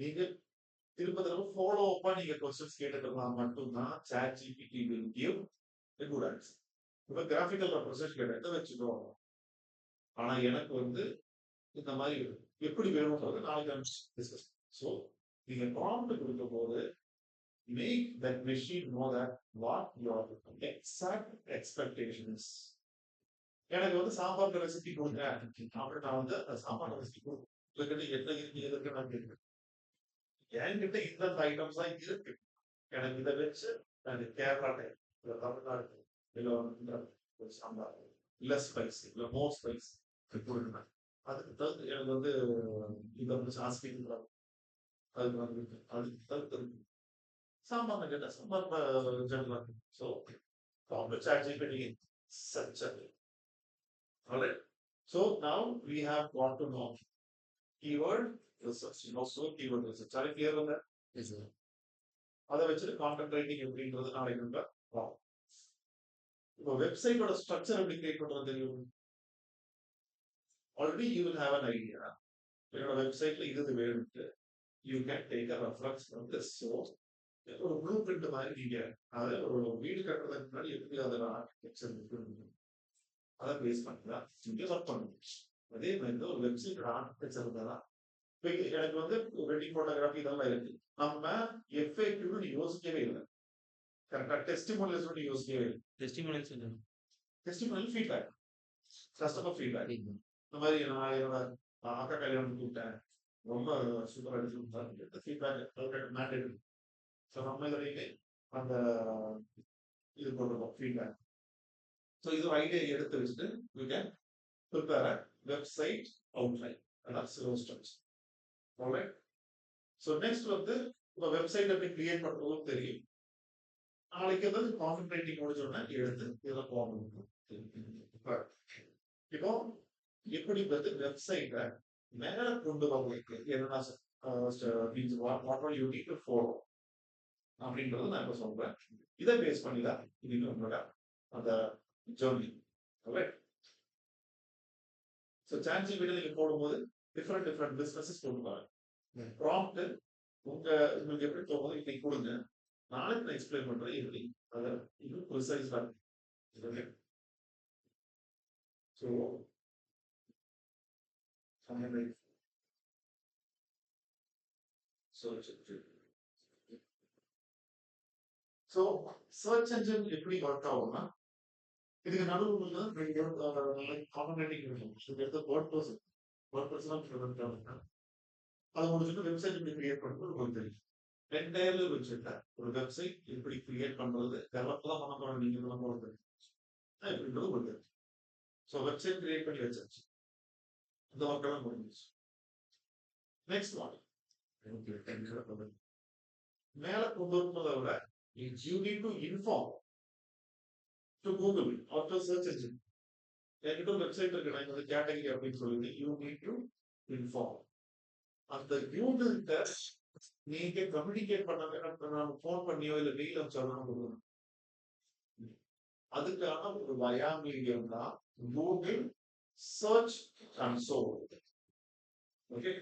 நீங்க திரும்ப திரும்ப ஃபாலோ அப்பா நீங்க கொஸ்டின்ஸ் கேட்டுக்கிறதா மட்டும்தான் ChatGPT will give a good answer. இப்ப கிராஃபிக்கல் ரெப்ரசன்ட் கேட்டு வச்சுக்கோ. ஆனா எனக்கு வந்து இந்த மாதிரி எப்படி வேணும்ன்றது நாளைக்கு டிஸ்கஸ். ஸோ நீங்க ப்ராம்ப்ட் கொடுக்கும் போது make that machine know that what your exact expectation is. எனக்கு வந்து சாம்பார் ரெசிபி கொடுங்க அப்படின்னு நான் வந்து அந்த சாம்பார் ரெசிபி கொடுக்கிட்ட என்ன இருக்கு எதுக்கு நான் கேட்கிறேன். என்கிட்ட இந்த ஐட்டம்ஸ் தான் இருக்கு. எனக்கு இதை வச்சு நான் கேரளா டைப் இல்லை தமிழ்நாடு இல்லை வந்து ஒரு சாம்பார் இல்லை ஸ்பைஸ் இல்லை மோர் ஸ்பைஸ் கொடுங்க. அதுக்கு தகுந்த எனக்கு வந்து இதை வந்து சாஸ்தி அதுக்கு வந்து அதுக்கு தகுந்த சாம்பார் கேட்டா sambar general. So ChatGPT such a alright. So now we have got to know keyword research. Also keyword research. Are you clear on that? Yes, sir. அதை வச்சுட்டு கான்டென்ட் ரைட்டிங் எப்படின்றது நாளைக்கு நம்ம பார்ப்போம். இப்போ வெப்சைட்டோட ஸ்ட்ரக்சர் எப்படி கிரியேட் பண்றது தெரியும். Already you will have an idea. என்னோட வெப்சைட்ல இது வேணும்ட்டு you can take a reference from this. So ஒரு ப்ளூ பிரிண்ட் மாதிரி நீங்க அதாவது ஒரு வீடு கட்டுறதுக்கு முன்னாடி எப்படி அதோட ஆர்கிடெக்சர் இருக்கு அதை பேஸ் பண்ணிதான் இங்கே ஒர்க் பண்ணுங்க. அதே மாதிரி ஒரு வெப்சைட் ஆர்கிடெக்சர் இருந்தாதான் எனக்கு வந்து வெட்டிங் போட்டோகிராஃபி இதெல்லாம் இருக்கு. நம்ம எஃப்ஏக்யூன்னு யோசிக்கவே இல்லை. கரெக்டா டெஸ்டிமோனியல்ஸ் யோசிக்கவே இல்லை. Testimonial feedback, customer feedback. இந்த மாதிரி நான் என்னோட அக்கா கல்யாணம் கூப்பிட்டேன், ரொம்ப சூப்பராக எடுத்து ஃபீட்பேக் மேண்டேட். ஸோ நம்ம இதுவரைக்கு அந்த இது போட்டிருக்கோம் ஃபீட்பேக். ஸோ இது ஒரு ஐடியா எடுத்து வச்சுட்டு you can prepare a website outline and slow structure. Alright. So next வந்து உங்க வெப்சைட் எப்படி கிரியேட் பண்றதும் தெரியும். நாளைக்கு வந்து கான்சென்ட்ரேட்டிங் முடிஞ்சோடனே எடுத்து இதெல்லாம் போகணும். இப்போ எப்படி வந்து வெப்சைட்டை மேல கொண்டு வரவங்களுக்கு என்னன்னா what are you need to follow அப்படின்றது நான் இப்ப சொல்றேன். இதை பேஸ் பண்ணி தான் இது உங்களோட அந்த journey. Right. So ChatGPT நீங்க போடும்போது டிஃப்ரெண்ட் பிசினஸஸ் போட்டுப்பாங்க. ப்ராம்ப்ட் உங்களுக்கு எப்படி தோணுது இன்னைக்கு கொடுங்க, நாளைக்கு நான் எக்ஸ்பிளைன் பண்றேன் எப்படி அதை இன்னும் ப்ரிசைஸா இருக்கு. ஸோ ஸோ சர்ச் என்ஜின் எப்படி ஒர்க் ஆகும்னா இதுக்கு நடுவில் காம்பனேட்டிங் எடுத்து அது முடிச்சுட்டு வெப்சைட் எப்படி கிரியேட் பண்ணுறது உங்களுக்கு தெரியும். என்டையர்லி வெப்சைட்ல ஒரு வெப்சைட் எப்படி கிரியேட் பண்றது டெவலப் தான் பண்ண போறோம் நீங்க இதெல்லாம் போகிறது எப்படின்றது உங்களுக்கு தெரியும். ஸோ வெப்சைட் கிரியேட் பண்ணி வச்சாச்சு, இந்த ஒர்க் எல்லாம் முடிஞ்சிச்சு. நெக்ஸ்ட் ஒன் மேல கொண்டு வருவதை விட you need to inform to Google or to search engine. என்கிட்ட ஒரு வெப்சைட் இருக்கு, நான் இந்த கேட்டகரி அப்படின்னு சொல்லிட்டு you need to inform. அந்த கூகுள்கிட்ட நீங்க கம்யூனிகேட் பண்ண போன் பண்ணியோ இல்ல மெயில் அனுப்பிச்சாலும் அதுக்கான ஒரு வயா மீடியம் தான் Google search console. Okay.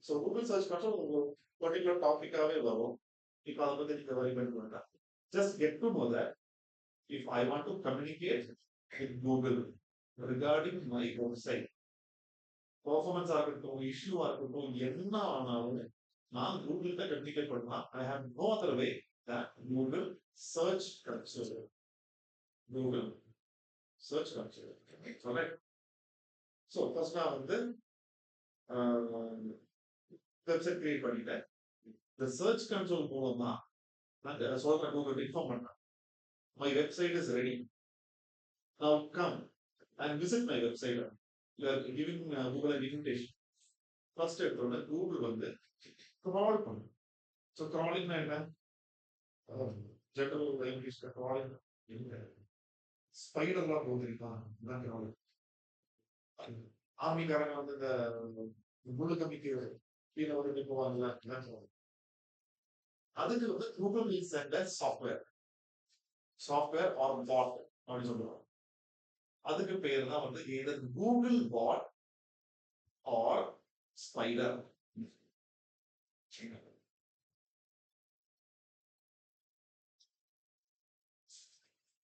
So Google search console ஒரு பர்டிகுலர் டாபிக்காவே வரும். இப்போ அதை பத்தி நீங்க வரி பண்ண வேண்டாம். Just get to know that if I want to communicate with Google regarding my website, performance ஆகட்டும், இஷ்யூ ஆகட்டும், என்ன ஆனாலும் நான் கூகுள் தான் கம்யூனிகேட் பண்ணலாம். I have no other way than Google search console. Google search console. Correct. So first நான் வந்து website create பண்ணிட்டேன். இந்த சர்ச் கன்சோல் மூலமா நான் சொல்றேன், கூகுள் இன்ஃபார்ம் பண்றேன், my website is ready, now come and visit my website. You are giving Google an invitation. First எடுத்தோட Google வந்து க்ரால் பண்ணும். ஸோ க்ராலிங்னா என்ன? ஜெனரல் இங்கிலீஷ்ல க்ராலிங் ஸ்பைடர்லாம் போகுதுங்களா, இதுதான் க்ராலிங். ஆர்மிக்காரங்க வந்து இந்த முள்ளு கம்பிக்கு கீழே வந்து போவாங்கல்ல, இதுதான் க்ராலிங். அதுக்கு வந்து Google will send software or bot அப்படின்னு சொல்லுவாங்க. அதுக்கு பேர் தான் வந்து either Google bot or spider.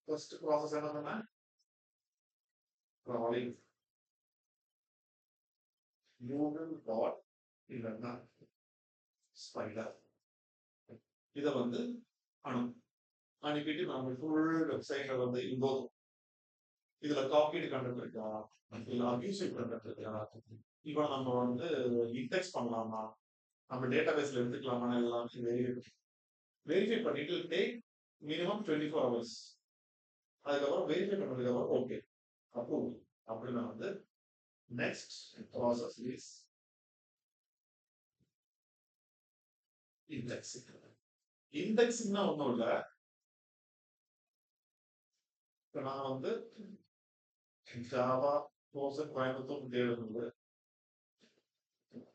First process என்ன பண்ண? crawling கூகுள் பாட் இல்லைன்னா ஸ்பைடர். இதை வந்து அனுப்பிட்டு நம்ம ஃபுல் வெப்சைட்ல வந்து இம்போதும் இதுல காப்பீடு கண்டென்ட் இருக்கா, இல்ல அபியூசிவ் கண்டென்ட் இருக்கா, இப்போ நம்ம வந்து இன்டெக்ஸ் பண்ணலாமா, நம்ம டேட்டா பேஸ்ல எடுத்துக்கலாமா, எல்லாமே வெரிஃபை பண்ணிட்டு டேக் மினிமம் 24 hours. அதுக்கப்புறம் வெரிஃபை பண்ணதுக்கப்புறம் ஓகே அப்ரூவ் அப்படின்னா வந்து நெக்ஸ்ட் ப்ராசஸ் இஸ் இண்டெக்ஸிங். இண்டெக்ஸிங்னா ஒன்றும் இல்லை, இப்போ நான் வந்து ஜாவா கோயம்புத்தூர் தேடுறது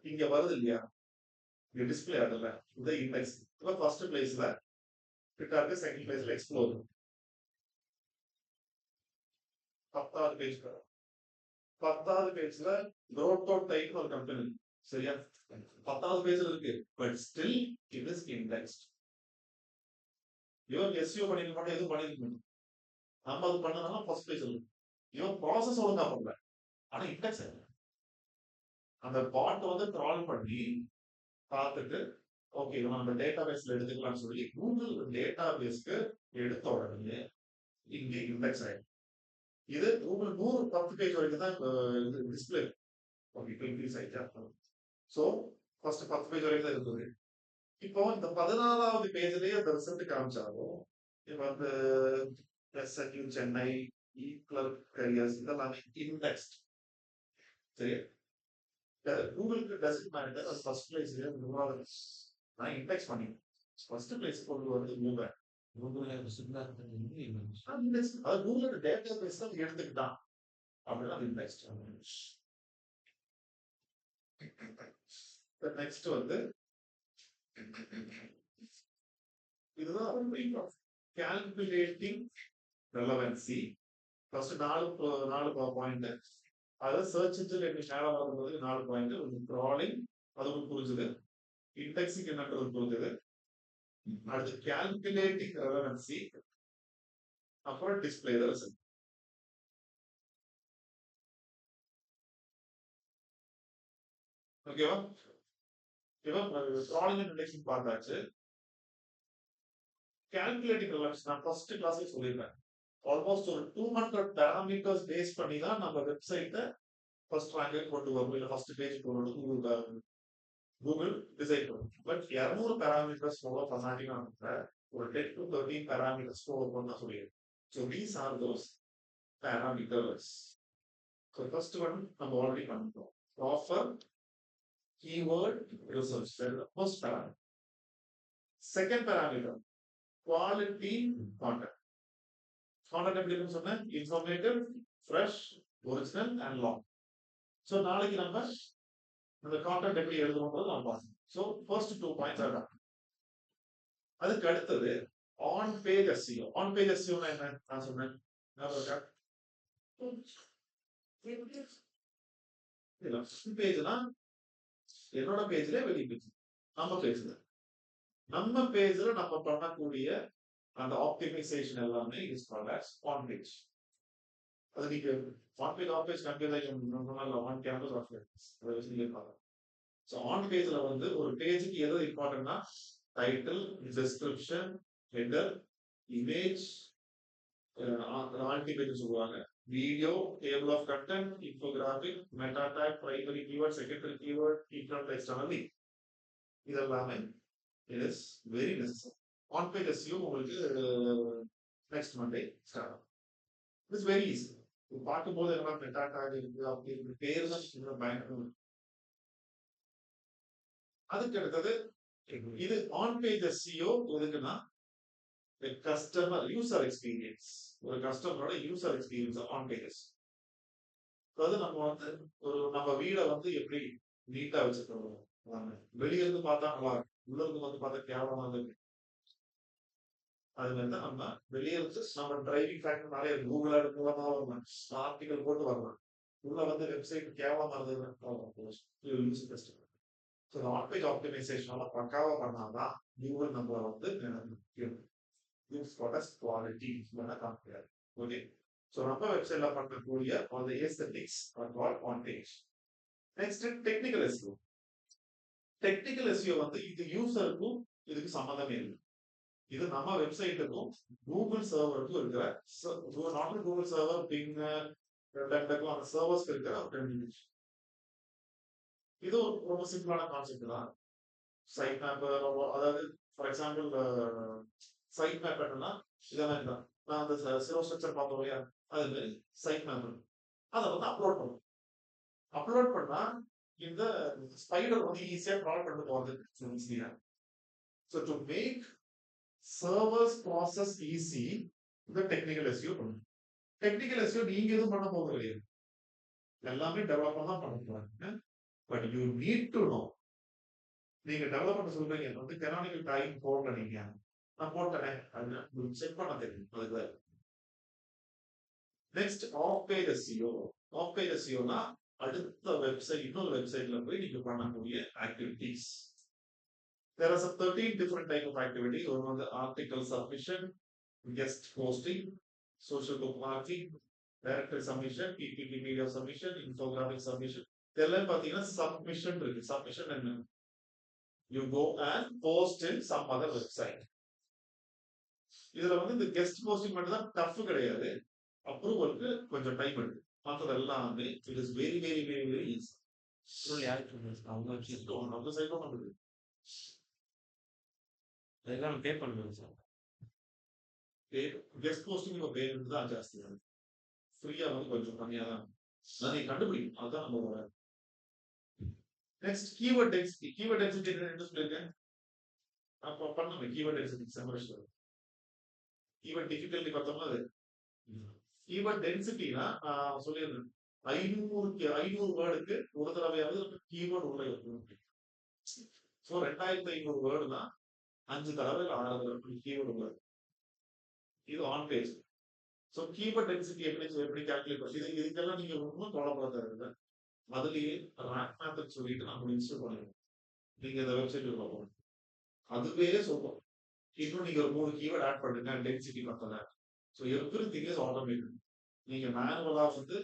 இங்க வருது இல்லையா, இங்க டிஸ்பிளே ஆகல, இந்த இண்டெக்ஸ். இப்போ ஃபர்ஸ்ட் பிளேஸ்ல ஃபிட்டா இருக்கு, செகண்ட் பிளேஸ்ல எக்ஸ்ப்ளோர் 10வது பேஜ். 10வது பேஜ்ல ரோட்டோட் டைப் ஒரு கம்பெனி, சரியா? 10வது பேஜ்ல இருக்கு, but still it is indexed. இவன் எஸ்இஓ பண்ணிருக்க மாட்டோம், எதுவும் பண்ணிருக்க, நம்ம அது பண்ணனால ஃபர்ஸ்ட் பேஜ் இருக்கு. இவன் ப்ராசஸ் ஒழுங்கா பண்ணல, ஆனா இண்டெக்ஸ் அந்த பாட் வந்து க்ரால் பண்ணி பார்த்துட்டு ஓகே நம்ம டேட்டா பேஸ்ல எடுத்துக்கலாம்னு சொல்லி கூகுள் டேட்டா பேஸ்க்கு எடுத்த உடனே இங்க இண்டெக்ஸ் ஆயிடும். இது கூகுள் 10 பேஜ் வரைக்கும் தான் டிஸ்பிளே. ஓகே, இன்க்ரீஸ் ஆயிட்டா. ஸோ ஃபர்ஸ்ட் 10 பேஜ் வரைக்கும் தான் இருக்குது. இப்போ இந்த 14வது பேஜ்லயே அந்த ரிசல்ட் காமிச்சாலும் இப்போ வந்து எஸ்எக்யூ சென்னை, கிளர்க் கரியர்ஸ் இதெல்லாமே இண்டெக்ஸ்ட். சரி, கூகுளுக்கு டெஸ்ட் மேட்டர் அது ஃபர்ஸ்ட் பிளேஸ்ல நான் இண்டெக்ஸ் பண்ணி ஃபர்ஸ்ட் பிளேஸ் கொண்டு வந்து கூகுள். அது கூகுளோட டேட்டா பேஸ் தான் எடுத்துக்கிட்டான் அப்படின்னா இண்டெக்ஸ்ட். நெக்ஸ்ட் வந்து இதுதான் கால்குலேட்டிங் ரெலவன்சி. First 4 point. அதாவது சர்ச் இன்ஜின் மேல வரும்போது 4 பாயிண்ட். க்ராலிங் அது உங்களுக்கு புரிஞ்சுது, இண்டெக்ஸிங் என்னன்றது புரிஞ்சுது, அடுத்து கால்குலேட்டிங் ரெலவன்சி, அப்புறம் டிஸ்பிளே ரிசல்ட். ஓகேவா? க்ராலிங் அண்ட் இண்டெக்ஸிங் பார்த்தாச்சு. கால்குலேட்டிங் ரெலவன்சி நான் ஃபர்ஸ்ட் கிளாஸ்ல சொல்லியிருக்கேன். ஆல்மோஸ்ட் ஒரு 200 பேராமீட்டர்ஸ் பேஸ் பண்ணி தான் நம்ம வெப்சைட்டை ஃபர்ஸ்ட் ரேங்க் கொண்டு வரும், இல்லை ஃபர்ஸ்ட் பேஜ் கொண்டு கூகுள் டிசைட் பண்ணும். பட் 200 பேராமீட்டர்ஸ் ஃபாலோ பண்ணாதீங்க, ஒரு 10 to 13 பேராமீட்டர்ஸ் ஃபாலோ பண்ண சொல்லிடுது. So these are those parameters. So first one நம்ம ஆல்ரெடி பண்ணிட்டோம், proper keyword research, first parameter. Second parameter quality content. Content எப்படி இருக்குன்னு சொன்னேன், informative, fresh, original and long. So நாளைக்கு நம்ம அந்த கான்டென்ட் எப்படி எழுதணும்ன்றது நம்ம பார்க்கணும். ஸோ ஃபர்ஸ்ட் 2 பாயிண்ட்ஸ் அதான். அதுக்கு அடுத்தது on page SEO. On page எஸ்இஓனா என்ன நான் சொன்னேன், பேஜ்னா என்னோட பேஜ்ல வெளியே பேஜ், நம்ம பேஜ்ல நம்ம பண்ணக்கூடிய அந்த ஆப்டிமைசேஷன் எல்லாமே is called as on page. அது நீங்க on page off page computer on campus off page. So on பேஜ்ல வந்து ஒரு பேஜுக்கு எது இம்பார்ட்டன்ட்னா title, description, header, image, alt page சொல்லுவாங்க, video, table of content, infographic, meta tag, primary keyword, secondary keyword, internal external link. இதெல்லாமே it is very necessary. On page SEO உங்களுக்கு next Monday start ஆகும். It's very easy. பார்க்கும்போது எல்லாம் meta talk இருக்கு அப்படி இருக்கு பேர் தான் பயங்கரம். அதுக்கு அடுத்தது இது ஆன் பேஜ் எஸ்இஓ எதுக்குன்னா கஸ்டமர் யூசர் எக்ஸ்பீரியன்ஸ், ஒரு கஸ்டமரோட யூசர் எக்ஸ்பீரியன்ஸ் ஆன் பேஜஸ். அதாவது நம்ம வந்து நம்ம வீடை வந்து எப்படி நீட்டா வச்சுக்கிறோம், வெளியே இருந்து பார்த்தா நல்லா இருக்கும், உள்ள இருந்து வந்து பார்த்தா கேவலமா இருக்கு. அது மாதிரி தான் நம்ம வெளியே இருந்து நம்ம டிரைவிங் ஃபேக்டர் நிறைய கூகுள் ஆட் மூலமா வரலாம், ஆர்டிகல் போட்டு வரலாம், உள்ள வந்து வெப்சைட் கேவலமா இருந்ததுன்னு. ஸோ ஆன் பேஜ் ஆப்டிமைசேஷனால பக்காவா பண்ணாதான் கூகுள் நம்மளை வந்து gives what us quality compare. Okay. So நம்ம வெப்சைட்ல பண்ணக்கூடிய all the aesthetics are called on page. Next technical SEO. Technical SEO வந்து இது யூசருக்கும் இதுக்கு சம்மந்தமே இல்லை. இது நம்ம வெப்சைட்டுக்கும் கூகுள் சர்வருக்கும் இருக்கிற நாட் கூகுள் சர்வர் பிங் அந்த சர்வர்ஸ்க்கு இருக்கிற ஒரு கம்யூனிகேஷன். இது ரொம்ப சிம்பிளான கான்செப்ட் தான். சைட் மேப், அதாவது ஃபார் எக்ஸாம்பிள் சைட் மேப் என்னன்னா இதெல்லாம் தான் நான் அந்த சிரோ ஸ்ட்ரக்சர் பார்த்தோம் இல்லையா, அது மாதிரி சைட் மேப் அதை வந்து அப்லோட் பண்ணும். அப்லோட் பண்ணா இந்த ஸ்பைடர் வந்து ஈஸியா க்ரால் பண்ணிட்டு போகிறது. So to make servers process easy இந்த டெக்னிக்கல் எஸ்இஓ பண்ணும். டெக்னிக்கல் எஸ்இஓ நீங்க எதுவும் பண்ண போகிறது கிடையாது, எல்லாமே டெவலப்பர் தான் பண்ண போறாங்க. But you need to know. நீங்க டெவலப்பர் சொல்றீங்க வந்து கெனானிக்கல் டைம் போடல, நீங்க நான் போட்டேன் அது செக் பண்ண தெரியும். அதுக்கு next off page SEO. Off page எஸ்இஓனா அடுத்த வெப்சைட் இன்னொரு வெப்சைட்ல போய் நீங்க பண்ணக்கூடிய activities. There are some 13 different type of activities. One on the article submission, guest posting, social bookmarking, directory submission, PPT media submission, infographic submission. இதெல்லாம் பாத்தீங்கன்னா submission இருக்கு. சப்மிஷன் என்ன? You go and post in some other website. இதுல வந்து இந்த guest posting மட்டும் தான் tough கிடையாது, அப்ரூவலுக்கு கொஞ்சம் டைம் எடுக்கும். மற்றது எல்லாமே it is very very very very easy. அவங்க வெப்சைட் நம்ம சைடும் பண்ணுது. அதெல்லாம் பே பண்ணுங்க சார். கெஸ்ட் போஸ்டிங் பேமெண்ட் தான் ஜாஸ்தி, ஃப்ரீயா வந்து கொஞ்சம் கம்மியா தான் அதை கண்டுபிடிக்கும். அதுதான் நம்ம next keyword density. Keyword density என்ன சொல்லியிருக்கேன் அப்போ பண்ணணும். Keyword density semester keyword difficulty பார்த்தோம்னா அது கீவேர்ட் டென்சிட்டினா நான் சொல்லியிருந்தேன் 500 வேர்டுக்கு ஒரு தடவையாவது கீவேர்டு உள்ள இருக்கணும். ஸோ 2500 வேர்டுனா 5 தடவை 6 தடவை கீவேர்டு உள்ள. இது on page. So keyword density எப்படி கால்குலேட் பண்ணி இதுக்கெல்லாம் நீங்க ஒன்றும் கவலைப்பட தேவையில்லை. அதுலயே ரேங்க் மேத்தட் சொல்லிட்டு நம்ம இன்ஸ்டால் பண்ணிடுவோம். நீங்க இந்த வெப்சைட் பார்ப்போம், அதுவே சொல்லுவோம். இன்னும் நீங்க ஒரு 3 கீவேர்ட் ஆட் பண்ணுங்க டென்சிட்டி பத்தல. So everything is automated. நீங்க மேனுவலா வந்து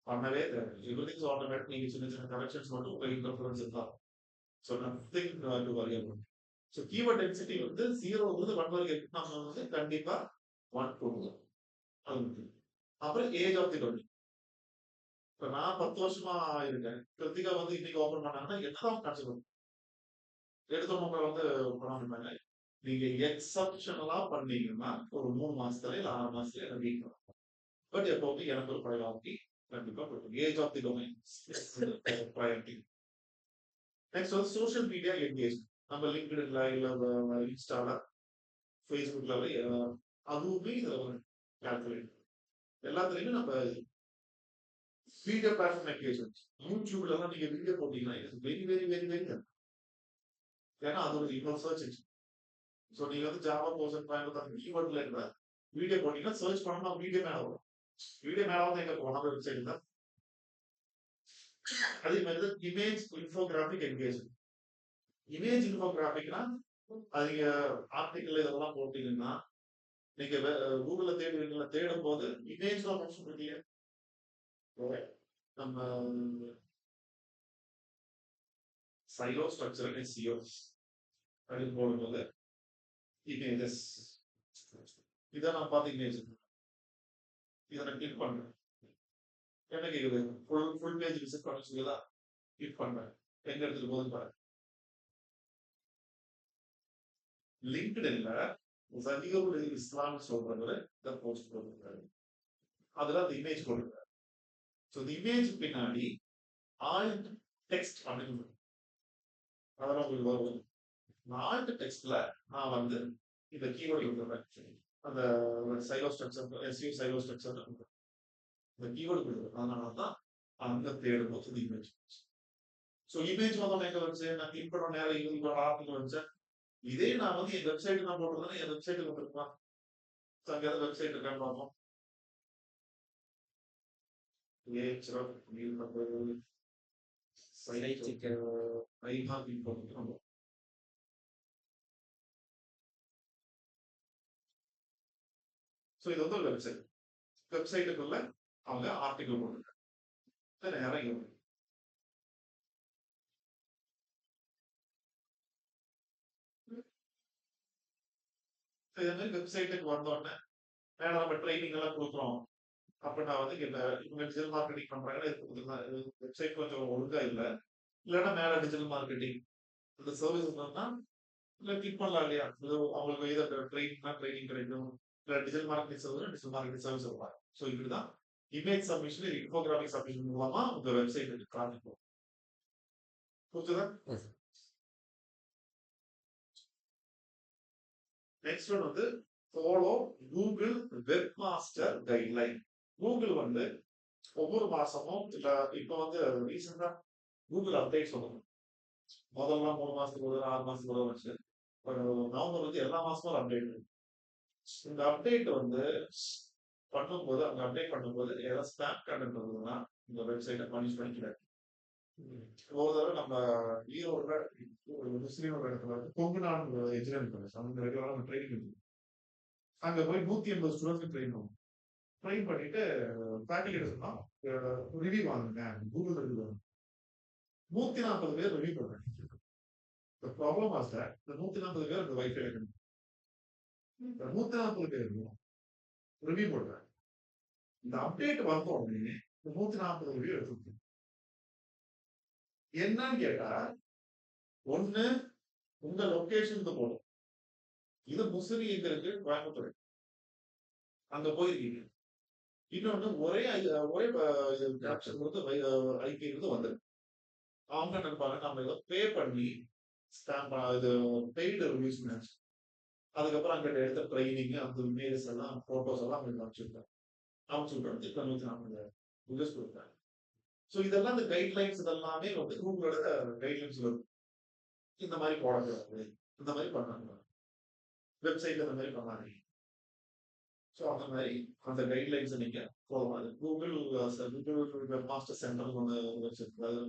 பண்ணவே தேவை. Everything is automated. நீங்க சின்ன சின்ன கரெக்ஷன்ஸ் மட்டும் உங்க இன்டர்ஃபரன்ஸ் தான். So nothing to worry about. So keyword density வந்து 0 இருந்து 1 வரைக்கும் நம்ம வந்து கண்டிப்பா 1 கொடுக்கலாம். அப்புறம் ஏஜ் ஆஃப் தி டொமைன். இப்ப நான் 10 வருஷமா இருக்கேன், கிருத்திகா வந்து இன்னைக்கு ஓபன் பண்ணாங்கன்னா என்னதான் கான்செப்ட் எடுத்தவங்க வந்து பண்ணாங்க. நீங்க எக்ஸப்ஷனலா பண்ணீங்கன்னா ஒரு 3 மாசத்துல இல்ல 6 மாசத்துல எனக்கு வீக் வரும். பட் எப்பவுமே எனக்கு ஒரு ப்ரையாரிட்டி கண்டிப்பா கொடுக்கும். Age of the domain priority. Next வந்து சோஷியல் மீடியா என்கேஜ்மெண்ட். நம்ம லிங்க்டின்ல இல்ல இன்ஸ்டால ஃபேஸ்புக்ல அதுவுமே இதுல ஒரு கால்குலேட். எல்லாத்துலயுமே நம்ம வீடியோ பிளாட்ஃபார்ம் என்கேஜ்மெண்ட். யூடியூப்ல எல்லாம் நீங்க வீடியோ போட்டீங்கன்னா இது வெரி வெரி வெரி வெரி, ஏன்னா அது ஒரு இன்னொரு சர்ச் இன்ஜின். ஸோ நீங்க வந்து ஜாவா போர்ஷன் பயன்படுத்த கீவேர்ட்ல இருக்கிற வீடியோ போட்டீங்கன்னா சர்ச் பண்ணா வீடியோ மேல வரும். வீடியோ மேல வந்து எங்க போன வெப்சைட் தான். அதே மாதிரி இமேஜ் இன்ஃபோகிராபிக் என்கேஜ்மெண்ட். இமேஜ் இன்ஃபோகிராபிக்னா அது நீங்க ஆர்டிகல் இதெல்லாம் போட்டீங்கன்னா நீங்க கூகுள்ல தேடுவீங்களா, தேடும் போது இமேஜ் தான் ஆப்ஷன் இருக்கீங்க. நம்ம சைலோ ஸ்ட்ரக்சர் எஸ்இஓ அப்படின்னு போடும்போது இமேஜஸ் இதை நான் பார்த்து இமேஜ் இதை நான் கிளிக் பண்றேன். என்ன கேக்குது, ஃபுல் பேஜ் விசிட் பண்ண சொல்லிதான் கிளிக் பண்றேன். எங்க எடுத்துட்டு போகுதுன்னு பாரு. லிங்க்டின்ல ஜஹீருல் இஸ்லாம் சொல்றவரு இந்த போஸ்ட் போட்டிருக்காரு. அதுல அந்த இமேஜ் போட்டிருக்காரு. ஸோ இந்த இமேஜ் பின்னாடி ஆல்ட் டெக்ஸ்ட் அப்படின்னு அதெல்லாம் உங்களுக்கு வரும். இந்த ஆல்ட் டெக்ஸ்ட்ல நான் வந்து இந்த கீவேர்டு கொடுக்குறேன். அந்த சைலோ ஸ்ட்ரக்சர் எஸ்யூ சைலோ ஸ்ட்ரக்சர் இந்த கீவேர்டு கொடுக்குறேன். அதனால தான் அங்க தேடும் போது இந்த இமேஜ். ஸோ இமேஜ் வந்து எங்க வச்சு நான் கிளிக் பண்ண நேரம் இவங்களோட ஆர்டிகல் வச்சேன். இதே நான் வந்து என் வெப்சைட் நான் போட்டிருந்தேன். என் வெப்சைட்டுக்கு வந்துருக்கலாம். அங்கே ஏதாவது வெப்சைட் இருக்கான்னு பார்ப்போம். ஸோ இது வந்து ஒரு வெப்சைட். வெப்சைட்டுக்குள்ள அவங்க ஆர்டிகல் போட்டுருக்காங்க. நேரம் இங்க வரும். இதே மாதிரி வெப்சைட்டுக்கு வந்தோடனே மேல நம்ம ட்ரைனிங் எல்லாம் கொடுக்குறோம். அப்ப நான் வந்து இவங்க டிஜிட்டல் மார்க்கெட்டிங் பண்றாங்கன்னா வெப்சைட் கொஞ்சம் ஒழுங்கா இல்லை. இல்லைன்னா மேல டிஜிட்டல் மார்க்கெட்டிங் இந்த சர்வீஸ் இருந்தா இல்ல கிளிக் பண்ணலாம் இல்லையா? அவங்களுக்கு ஏதோ ட்ரைனிங்னா ட்ரைனிங் கிடைக்கும். இல்ல digital marketing service digital marketing service வருவாங்க. ஸோ இப்படிதான் இமேஜ் சப்மிஷன் இன்ஃபோகிராபிக் சப்மிஷன் மூலமா உங்க வெப்சைட்டுக்கு காமிக்கும். புரிஞ்சுதா? நெக்ஸ்ட் ஒன் வந்து follow Google web master guideline. Google வந்து ஒவ்வொரு மாசமும் இல்ல இப்ப வந்து ரீசெண்டா கூகுள் அப்டேட் சொல்லணும். முதல்ல 3 மாசத்துக்கு ஒரு 6 மாசத்துக்கு ஒரு வச்சு நவம்பர் வந்து எல்லா மாசமும் அப்டேட். இந்த அப்டேட் வந்து பண்ணும்போது அவங்க அப்டேட் பண்ணும்போது ஏதாவது ஸ்பேம் கண்டென்ட் வந்ததுன்னா இந்த வெப்சைட்டை பனிஷ் பண்ணிக்கிறாங்க. ஒரு தடவை நம்ம ஈரோட ஒரு முஸ்லீமோட இடத்துல வந்து கொங்குநாடு இன்ஜினியரிங் காலேஜ் அவங்க ரெகுலராக ட்ரைனிங் அங்க போய் 180 ஸ்டூடெண்ட்ஸ் ட்ரெயின் பண்ணுவோம். ட்ரெயின் பண்ணிட்டு ஃபேக்கல்டி சொன்னா ரிவ்யூ வாங்குங்க கூகுள் ரிவ்யூ வாங்க. 140 பேர் ரிவ்யூ பண்ணுறாங்க. The problem was that இந்த 140 பேர் அந்த வைஃபை எடுக்கணும். இந்த 140 பேர் ரிவ்யூ போடுறாங்க. இந்த அப்டேட் வந்த உடனே இந்த 140 ரிவ்யூ எடுத்து என்னன்னு கேட்டா ஒண்ணு உங்க லொகேஷனுக்கு போடும். இது முசிறி எங்க இருக்கு? கோயம்புத்தூர். அங்க போயிருக்கீங்க. இன்னொன்னு ஒரே கேப்ஷன் வந்து ஐபி இருந்து வந்துருக்கு. அவங்க நினைப்பாங்க நம்ம ஏதோ பே பண்ணி ஸ்டாம்ப் இது பெய்டு ரிவ்யூஸ் மேட்ச். அதுக்கப்புறம் அங்க எடுத்த ட்ரைனிங் அந்த இமேஜஸ் எல்லாம் போட்டோஸ் எல்லாம் அவங்க அனுப்பிச்சுருக்காங்க. அனுப்பிச்சுட்டு 240 ரிவ்யூஸ் கொடுத்தாங்க. ஸோ இதெல்லாம் இந்த கைட்லைன்ஸ் இதெல்லாமே வந்து உங்களோட கைட்லைன்ஸ் வரும். இந்த மாதிரி போடக்கூடாது, இந்த மாதிரி பண்ணாங்க, வெப்சைட் இந்த மாதிரி பண்ணாங்க. ஸோ அந்த மாதிரி அந்த கைட்லைன்ஸ் நீங்க ஃபாலோ பண்ணுங்க. கூகுள் வெப் மாஸ்டர் சென்டர் ஒன்று வச்சிருக்காது.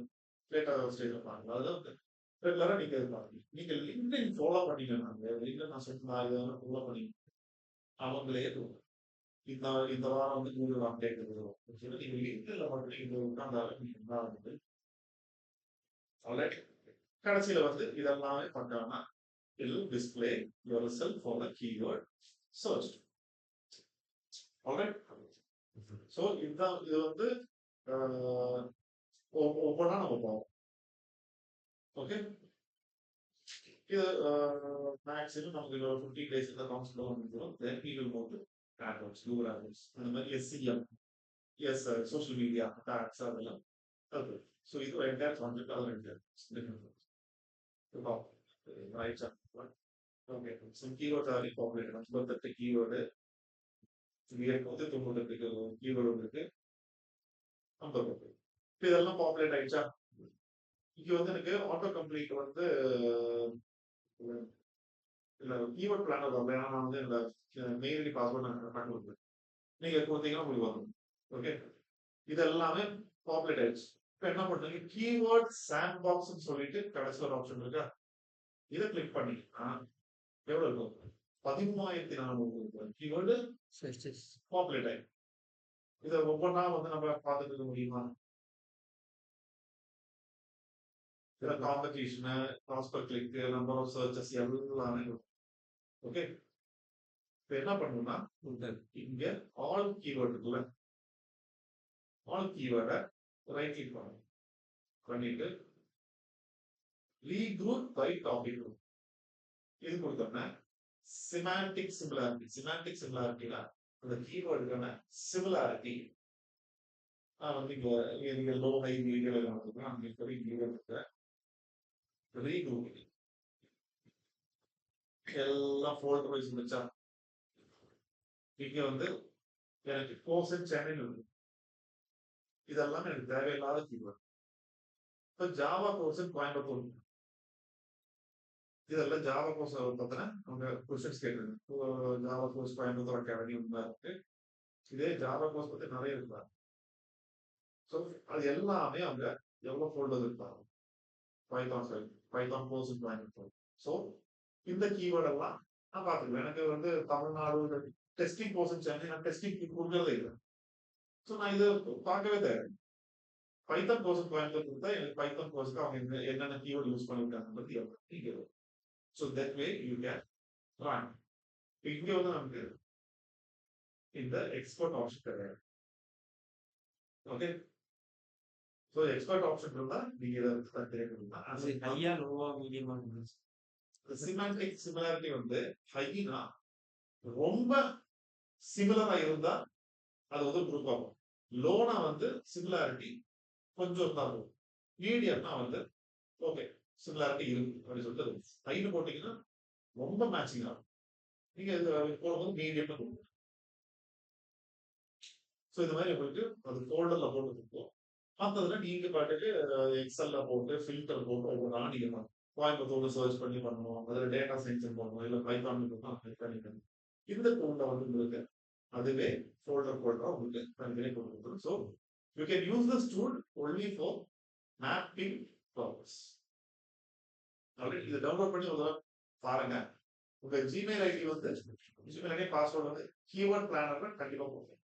டேட்டா ஸ்டேஜ் பாருங்க. அதில் ரெகுலரா நீங்க இது பாருங்க. நீங்க லிங்க்டின் ஃபாலோ பண்ணீங்கன்னா லிங்க்டின் நான் இதெல்லாம் ஃபாலோ பண்ணீங்க அவங்களே இந்த இந்த வாரம் வந்து கூகுள் அப்டேட் வரும். நீங்க லிங்க்டின்ல மட்டும் நீங்க உட்கார்ந்தாலும் நீங்க என்ன ஆகுது கடைசியில வந்து இதெல்லாமே பண்ணாங்கன்னா it will display yourself for the keyword search. Alright. So இது வந்து ஒவ்வொன்றா நம்ம போவோம். ஓகே. இது மேக்ஸிமம் நமக்கு 15 days இந்த கவுன்சில் வந்துடும். Then we will move to AdWords, Google AdWords. அந்த மாதிரி SEM, சோஷியல் மீடியா டாக்ஸ் அதெல்லாம் அது. ஸோ இது ஒரு என்டையர் கான்செப்ட். அது ரெண்டு right sir. Okay. So keyword are populate 58 keyword வந்து 98 கீவேர்டு இருக்கு. 50. இப்போ இதெல்லாம் பாப்புலேட் ஆயிடுச்சா? இங்க வந்து எனக்கு ஆட்டோ கம்ப்ளீட் வந்து கீவேர்ட் பிளானர் வரல. ஏன்னா நான் வந்து என்னோட மெயில் ஐடி பாஸ்வேர்ட் நான் பண்ணி கொடுப்பேன். நீங்க கொடுத்தீங்கன்னா உங்களுக்கு வரும். ஓகே. இது எல்லாமே பாப்புலேட் ஆயிடுச்சு. இப்போ என்ன பண்றீங்க? கீவேர்ட் சாண்ட் பாக்ஸ்ன்னு சொல்லிட்டு கடைசியில் ஒரு ஆப்ஷன் இருக்கா? இதை கிளிக் பண்ணிங்கன்னா எவ்வளவு இருக்கும்? 13,400 கீவேர்டு பாப்புலேட் ஆயிடும். இதை ஒவ்வொன்றா வந்து நம்ம பார்த்துட்டு இருக்க முடியுமா? Competition, cost per click, number of searches எல்லாமே இருக்கும். ஓகே. இப்போ என்ன பண்ணணும்னா இங்க ஆல் கீவேர்டு இருக்குல்ல, ஆல் கீவேர்டை ரைட் கிளிக் பண்ணணும். பண்ணிட்டு ரீக்ரூட் பை டாபிக் இது கொடுத்தோம்னா சிமாண்டிக் சிமிலாரிட்டினா அந்த கீவேர்டுக்கான சிமிலாரிட்டி வந்து இங்க லோ ஹை மீடியம் நடத்துக்கலாம் அங்க இருக்கிற கீவேர்டு இருக்க ரீக்ரூப் எல்லாம் ஃபோல்டர் வைஸ் வச்சா இங்க வந்து எனக்கு கோர்ஸ் சேனல் இருக்கு இதெல்லாம் எனக்கு தேவையில்லாத கீவேர்டு இப்போ ஜாவா கோர்ஸ் கோயம்புத்தூர் இதெல்லாம் ஜாவா கோர்ஸ் பார்த்தீங்கன்னா அவங்க கொஸ்டின்ஸ் கேட்டுருங்க ஜாவா கோர்ஸ் கோயம்புத்தூர் அகாடமி இருக்கு இதே ஜாவா கோர்ஸ் பத்தி நிறைய இருப்பாங்க ஸோ அது எல்லாமே அவங்க எவ்வளோ ஃபோல்டர் இருப்பாங்க Python side Python course Coimbatore so இந்த கீவேர்ட் எல்லாம் நான் பார்த்துக்குவேன் எனக்கு வந்து தமிழ்நாடு டெஸ்டிங் கோர்ஸ் சேனல் நான் டெஸ்டிங் கொடுக்கறதே இல்லை ஸோ நான் இதை பார்க்கவே தேவை பைத்தான் கோர்ஸ் கோயம்புத்தூர் கொடுத்தா எனக்கு பைத்தான் கோர்ஸ்க்கு அவங்க என்னென்ன கீவேர்ட் யூஸ் பண்ணிருக்காங்க நீங்க so that way you can run இங்க வந்து நமக்கு இந்த எக்ஸ்போர்ட் ஆப்ஷன் கிடையாது ஓகே ஸோ எக்ஸ்போர்ட் ஆப்ஷன் இருந்தா நீங்க இதை அது ஹையா லோவா மீடியமா சிமாண்டிக் சிமிலாரிட்டி வந்து ஹைனா ரொம்ப சிமிலரா இருந்தா அது வந்து குரூப் ஆகும் லோனா வந்து சிமிலாரிட்டி கொஞ்சம் தான் இருக்கும் மீடியம்னா வந்து ஓகே சிமிலாரிட்டி இருக்கு அப்படின்னு சொல்லிட்டு ஹைன்னு போட்டீங்கன்னா ரொம்ப மேட்சிங் ஆகும் நீங்க இது போடும்போது மீடியம் ஸோ இந்த மாதிரி உங்களுக்கு அது ஃபோல்டர்ல போட்டு கொடுப்போம் மற்றதுல நீங்க பாட்டுக்கு எக்ஸல்ல போட்டு ஃபில்டர் போட்டு ஒவ்வொரு நீங்க கோயம்புத்தூர் சர்ச் பண்ணி பண்ணணும் அதில் டேட்டா சயின்ஸ் பண்ணணும் இல்லை பைத்தான் பண்ணிக்கணும் இந்த டூல்ல வந்து உங்களுக்கு அதுவே ஃபோல்டர் உங்களுக்கு தனித்தனி கொடுத்துரும் so you can use this tool only for mapping purpose அப்படி இதை டவுன்லோட் பண்ணி ஒரு பாருங்க உங்க ஜிமெயில் ஐடி வந்து ஜிமெயில் ஐடி பாஸ்வேர்டு வந்து கீவேர்ட் பிளானர்ல கண்டிப்பா போகும்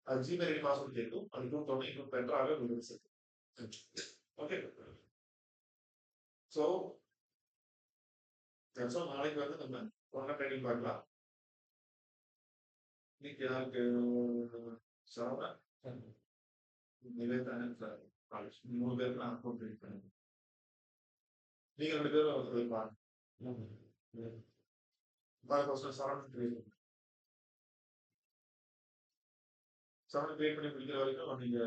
அது ஜிமெயில் ஐடி பாஸ்வேர்டு கேட்கும் அது கொடுத்தோன்னே இன்னும் பெட்டராகவே உங்களுக்கு ஓகே ஸோ நாளைக்கு வந்து நம்ம ஒன்னா ட்ரைனிங் பார்க்கலாம் இன்னைக்கு யாருக்கு சாரா நிவேதா காலேஜ் 3 பேருக்கு நான் அக்கௌண்ட் ட்ரீட் பண்ணேன் நீங்க 2 பேரும் பாருங்க சரவணன் கிரியேட் பண்ணி முடிக்கிற வரைக்கும் நீங்க